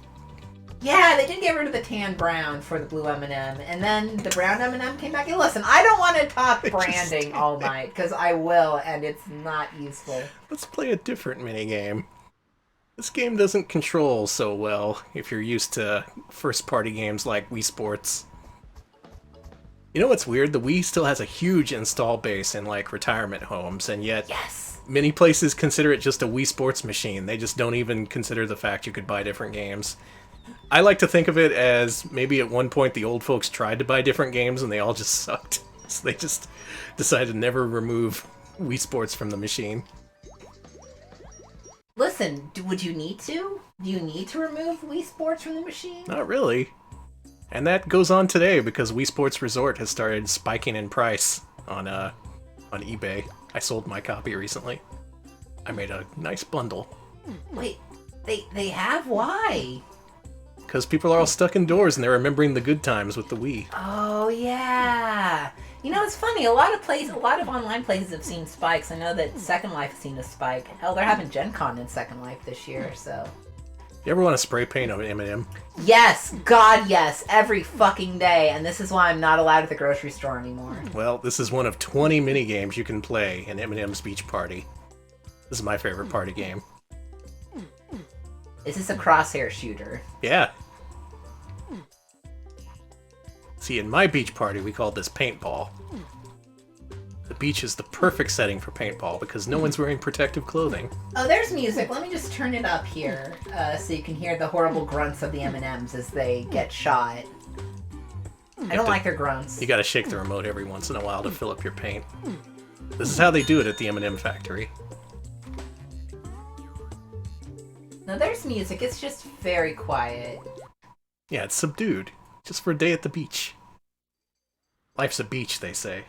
Yeah, they did get rid of the tan brown for the blue M&M, and then the brown M&M came back. And listen, I don't want to talk branding all night, because I will, and it's not useful. Let's play a different minigame. This game doesn't control so well if you're used to first-party games like Wii Sports. You know what's weird? The Wii still has a huge install base in, like, retirement homes, and yet Yes! many places consider it just a Wii Sports machine. They just don't even consider the fact you could buy different games. I like to think of it as maybe at one point the old folks tried to buy different games and they all just sucked. So they just decided to never remove Wii Sports from the machine. Listen, would you need to? Do you need to remove Wii Sports from the machine? Not really. And that goes on today because Wii Sports Resort has started spiking in price on eBay. I sold my copy recently. I made a nice bundle. Wait, they have? Why? Because people are all stuck indoors and they're remembering the good times with the Wii. Oh yeah. You know, it's funny. A lot of online places have seen spikes. I know that Second Life has seen a spike. Hell, they're having Gen Con in Second Life this year, so. You ever want to spray paint an M&M? Yes, God, yes, every fucking day. And this is why I'm not allowed at the grocery store anymore. Well, this is one of 20 minigames you can play in M&M's Beach Party. This is my favorite party game. Is this a crosshair shooter? Yeah. See, in my beach party, we called this paintball. The beach is the perfect setting for paintball because no one's wearing protective clothing. Oh, there's music. Let me just turn it up here so you can hear the horrible grunts of the M&Ms as they get shot. I don't like their grunts. You gotta shake the remote every once in a while to fill up your paint. This is how they do it at the M&M factory. No, there's music. It's just very quiet. Yeah, it's subdued. Just for a day at the beach. Life's a beach, they say.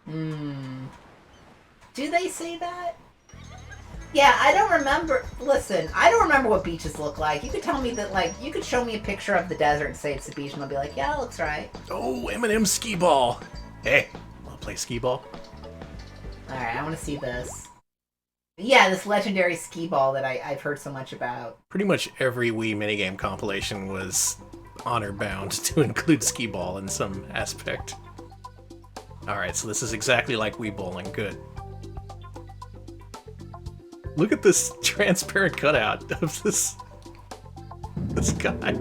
Do they say that? Yeah, I don't remember. Listen, I don't remember what beaches look like. You could tell me that, like, you could show me a picture of the desert and say it's a beach, and I'll be like, yeah, it looks right. Oh, M&M skee ball. Hey, wanna play skee ball? Alright, I want to see this. Yeah, this legendary skee ball that I've heard so much about. Pretty much every Wii minigame compilation was honor-bound to include skee ball in some aspect. Alright, so this is exactly like Wii Bowling. Good. Look at this transparent cutout of this guy.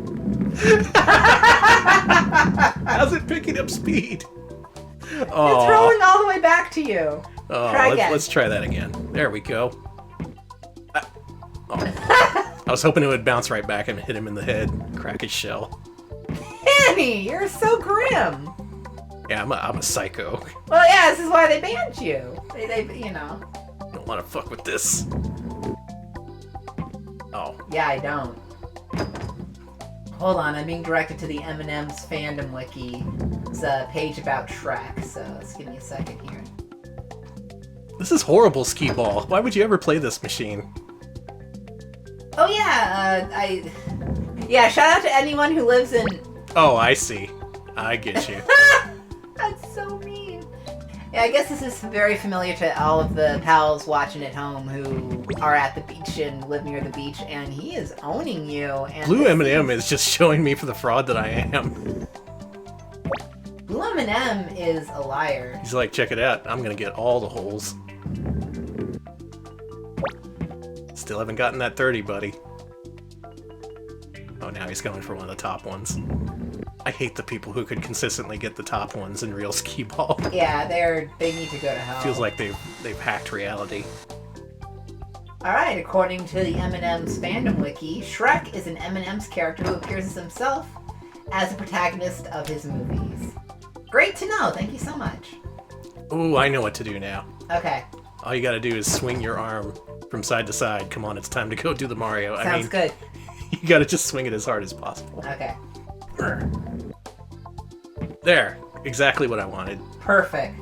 How's it picking up speed? Oh. It's rolling all the way back to you. Oh, Try again. let's try that again. There we go. I was hoping it would bounce right back and hit him in the head, crack his shell. Annie, you're so grim. Yeah, I'm a psycho. Well, yeah, this is why they banned you. They you know. Don't want to fuck with this. Oh. Yeah, I don't. Hold on, I'm being directed to the M&M's fandom wiki. It's a page about Shrek, so let's give me a second here. This is horrible, skee ball. Why would you ever play this machine? Oh yeah, yeah, shout out to anyone who lives in... Oh, I see. I get you. That's so mean. Yeah, I guess this is very familiar to all of the pals watching at home who are at the beach and live near the beach, and he is owning you. And Blue M&M is just showing me for the fraud that I am. Blue M&M is a liar. He's like, check it out. I'm gonna get all the holes. Still haven't gotten that 30, buddy. Oh, now he's going for one of the top ones. I hate the people who could consistently get the top ones in real skee ball. Yeah, they need to go to hell. Feels like they've hacked reality. Alright, according to the M&M's fandom wiki, Shrek is an M&M's character who appears as himself as a protagonist of his movies. Great to know, thank you so much. Ooh, I know what to do now. Okay. All you gotta do is swing your arm from side to side. Come on, it's time to go do the Mario. Sounds good. You gotta just swing it as hard as possible. Okay. There, exactly what I wanted. Perfect.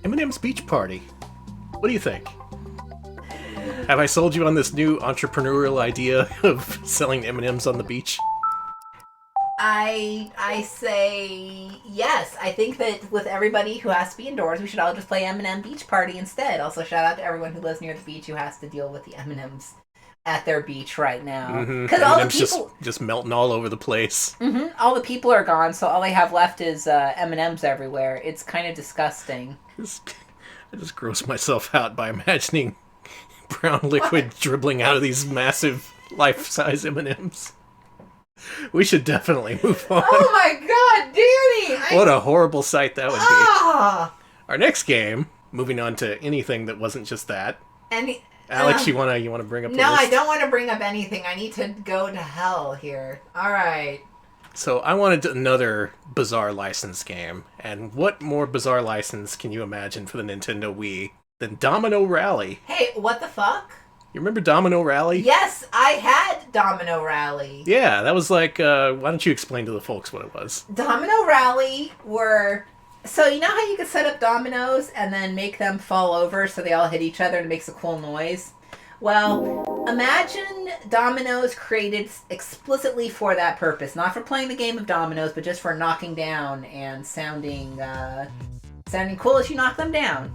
M&M's Beach Party. What do you think? Have I sold you on this new entrepreneurial idea of selling M&Ms on the beach? I say yes. I think that with everybody who has to be indoors, we should all just play M&M Beach Party instead. Also, shout out to everyone who lives near the beach who has to deal with the M&Ms at their beach right now. Because all the people just melting all over the place. All the people are gone, so all they have left is M&Ms everywhere. It's kind of disgusting. I just gross myself out by imagining brown liquid dribbling out of these massive life-size M&Ms. We should definitely move on. Oh my god, Danny! What a horrible sight that would be. Our next game, moving on to anything that wasn't just that. Alex, you wanna bring up the No, list? I don't want to bring up anything. I need to go to hell here. Alright. So I wanted another bizarre license game, and what more bizarre license can you imagine for the Nintendo Wii than Domino Rally? Hey, what the fuck? You remember Domino Rally? Yes, I had Domino Rally. Yeah, that was like, why don't you explain to the folks what it was? Domino Rally were... So you know how you could set up dominoes and then make them fall over so they all hit each other and it makes a cool noise? Well, imagine dominoes created explicitly for that purpose. Not for playing the game of dominoes, but just for knocking down and sounding cool as you knock them down.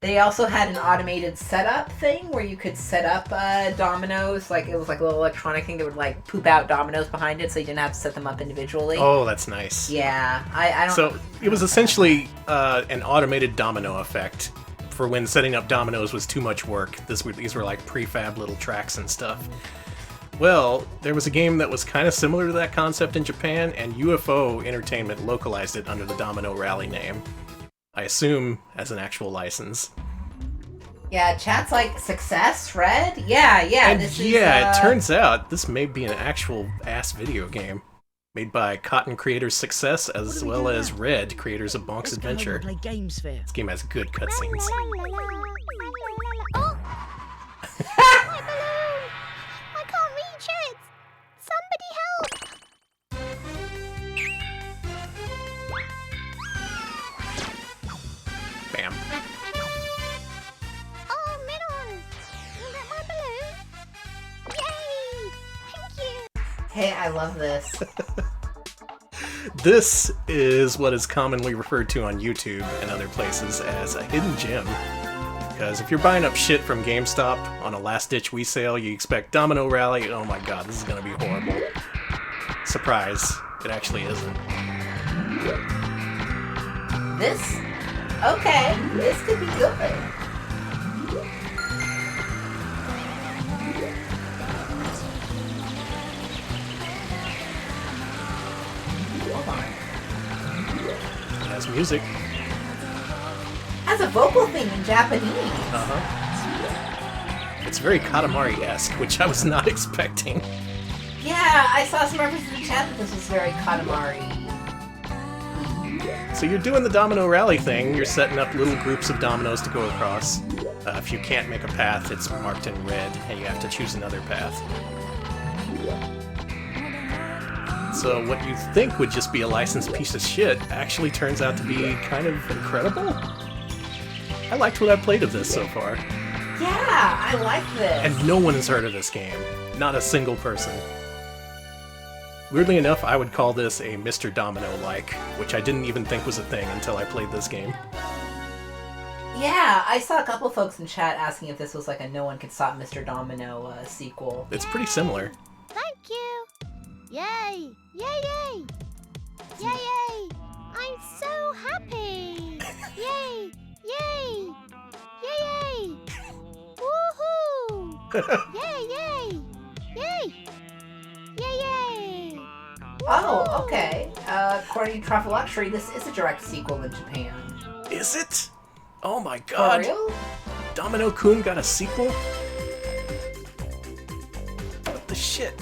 They also had an automated setup thing where you could set up dominoes. Like, it was like a little electronic thing that would like poop out dominoes behind it so you didn't have to set them up individually. Oh, that's nice. Yeah, I don't... So it was essentially an automated domino effect for when setting up dominoes was too much work. These were like prefab little tracks and stuff. Well, there was a game that was kind of similar to that concept in Japan, and UFO Entertainment localized it under the Domino Rally name. I assume as an actual license. Yeah, chat's like, success, Red? Yeah, And this yeah, it turns out this may be an actual ass video game. Made by Cotton Creators Success, as well as Red, creators of Bonk's Adventure. Play games fair. This game has good cutscenes. Oh! My balloon! I can't reach it! Somebody help! Bam. Oh, Minon! You got my balloon? Yay! Thank you! Hey, I love this. This is what is commonly referred to on YouTube and other places as a hidden gem. Because if you're buying up shit from GameStop on a last-ditch Wii sale, you expect Domino Rally, oh my god, this is gonna be horrible. Surprise, it actually isn't. This? Okay, this could be good. Hold on. It has music. Has a vocal thing in Japanese. Uh-huh. It's very Katamari-esque, which I was not expecting. Yeah, I saw some references in the chat that this was very Katamari. So you're doing the Domino Rally thing, you're setting up little groups of dominoes to go across. If you can't make a path, it's marked in red, and you have to choose another path. So what you think would just be a licensed piece of shit actually turns out to be kind of incredible. I liked what I played of this so far. Yeah, I like this. And no one has heard of this game. Not a single person. Weirdly enough, I would call this a Mr. Domino-like, which I didn't even think was a thing until I played this game. Yeah, I saw a couple folks in chat asking if this was like a No One Can Stop Mr. Domino sequel. It's pretty similar. Thank you! Yay! Yay, yay! Yay, yay! I'm so happy! Yay! Yay! Yay, yay! Woohoo! Yay, yay! Yay! Yay, yay! Oh, okay. According to Truffle Luxury, this is a direct sequel in Japan. Is it? Oh my For god! real? Domino-kun got a sequel? What the shit?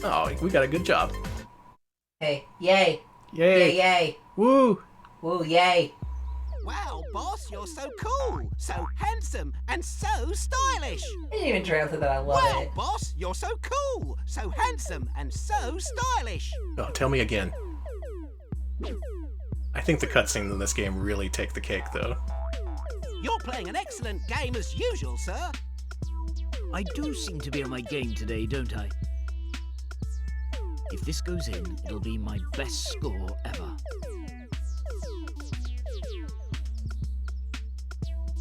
Oh, we got a good job. Hey, yay! Yay! Yay, yay! Woo! Woo, yay! Wow, boss, you're so cool, so handsome, and so stylish. I didn't even translate that. I love Wow, it. boss, you're so cool, so handsome, and so stylish. Oh, tell me again. I think the cutscenes in this game really take the cake, though. You're playing an excellent game as usual, sir. I do seem to be on my game today, don't I? If this goes in, it'll be my best score ever.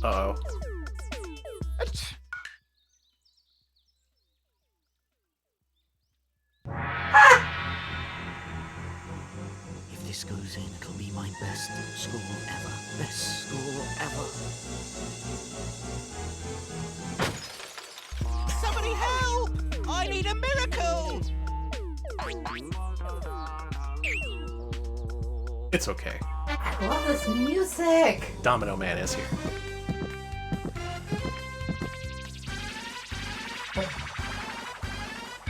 Uh-oh. If this goes in, it'll be my best score ever. Best score ever. Somebody help! I need a miracle! It's okay. I love this music. Domino Man is here.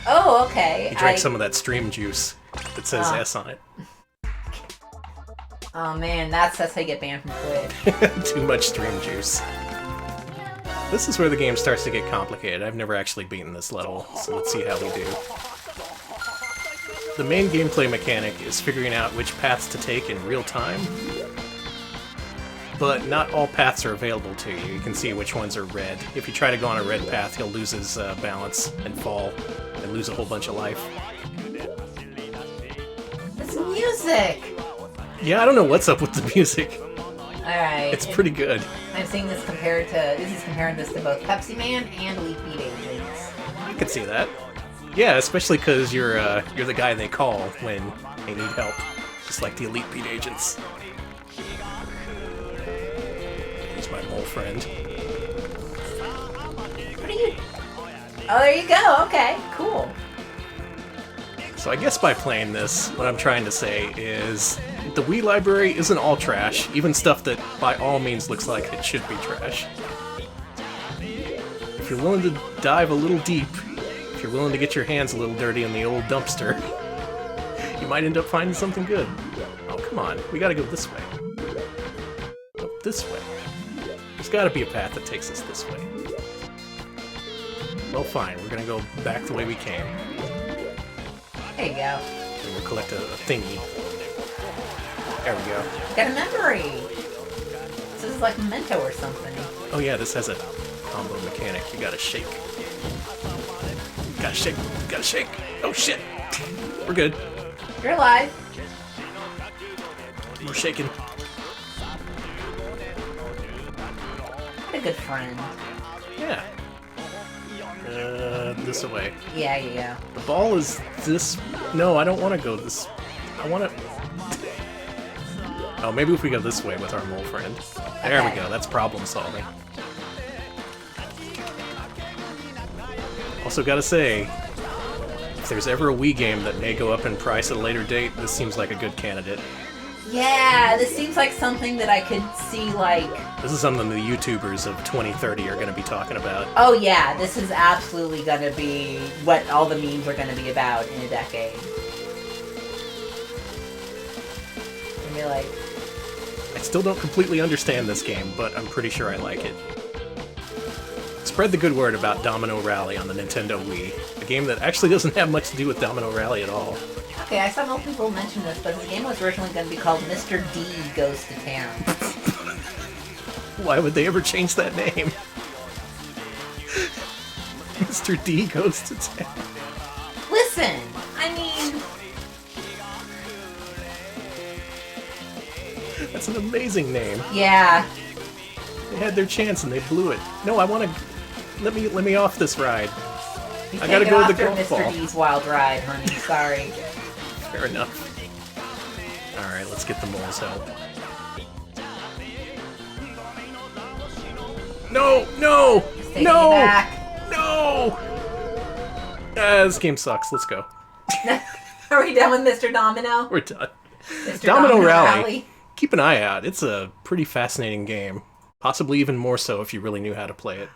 Oh, okay. He drank some of that stream juice. that says S on it. Oh man, that's how you get banned from Twitch. Too much stream juice. This is where the game starts to get complicated. I've never actually beaten this level, so let's see how we do. The main gameplay mechanic is figuring out which paths to take in real time, but not all paths are available to you. You can see which ones are red. If you try to go on a red path, he'll lose his balance and fall and lose a whole bunch of life. It's music! Yeah, I don't know what's up with the music. Alright. It's pretty good. I'm seeing this compared to... This is comparing this to both Pepsi Man and Elite Beat Agents. I could see that. Yeah, especially because you're the guy they call when they need help, just like the Elite Beat Agents. He's my mole friend. What are you... Oh, there you go. Okay, cool. So I guess by playing this, what I'm trying to say is the Wii library isn't all trash, even stuff that by all means looks like it should be trash. If you're willing to dive a little deep, if you're willing to get your hands a little dirty in the old dumpster, you might end up finding something good. Oh, come on. We gotta go this way. Oh, this way. There's gotta be a path that takes us this way. Well, fine. We're gonna go back the way we came. There you go. And we'll collect a thingy. There we go. Got a memory. This is like Memento or something. Oh yeah, this has a combo mechanic. You gotta shake. Gotta shake. Gotta shake. Oh shit. We're good. You're alive. We're shaking. What a good friend. Yeah. This way. Yeah, yeah. The ball is this... No, I don't want to go this... I want to... Oh, maybe if we go this way with our mole friend. There we Okay. go. That's problem solving. Also gotta say, if there's ever a Wii game that may go up in price at a later date, this seems like a good candidate. Yeah, this seems like something that I could see, like... This is something the YouTubers of 2030 are going to be talking about. Oh yeah, this is absolutely gonna be what all the memes are gonna be about in a decade. And you're like... I still don't completely understand this game, but I'm pretty sure I like it. Spread the good word about Domino Rally on the Nintendo Wii, a game that actually doesn't have much to do with Domino Rally at all. Okay, I saw multiple people mention this, but the game was originally going to be called Mr. D Goes to Town. Why would they ever change that name? Mr. D Goes to Town. Listen, I mean... That's an amazing name. Yeah. They had their chance and they blew it. No, I want to... Let me off this ride. You I can't gotta go go to the after golf Mr. ball. D's wild ride, honey. Sorry. Fair enough. Alright, let's get the mole's help. No! No! Just taking No! you back. No! This game sucks. Let's go. Are we done with Mr. Domino? We're done. Mr. Domino Rally. Keep an eye out. It's a pretty fascinating game. Possibly even more so if you really knew how to play it.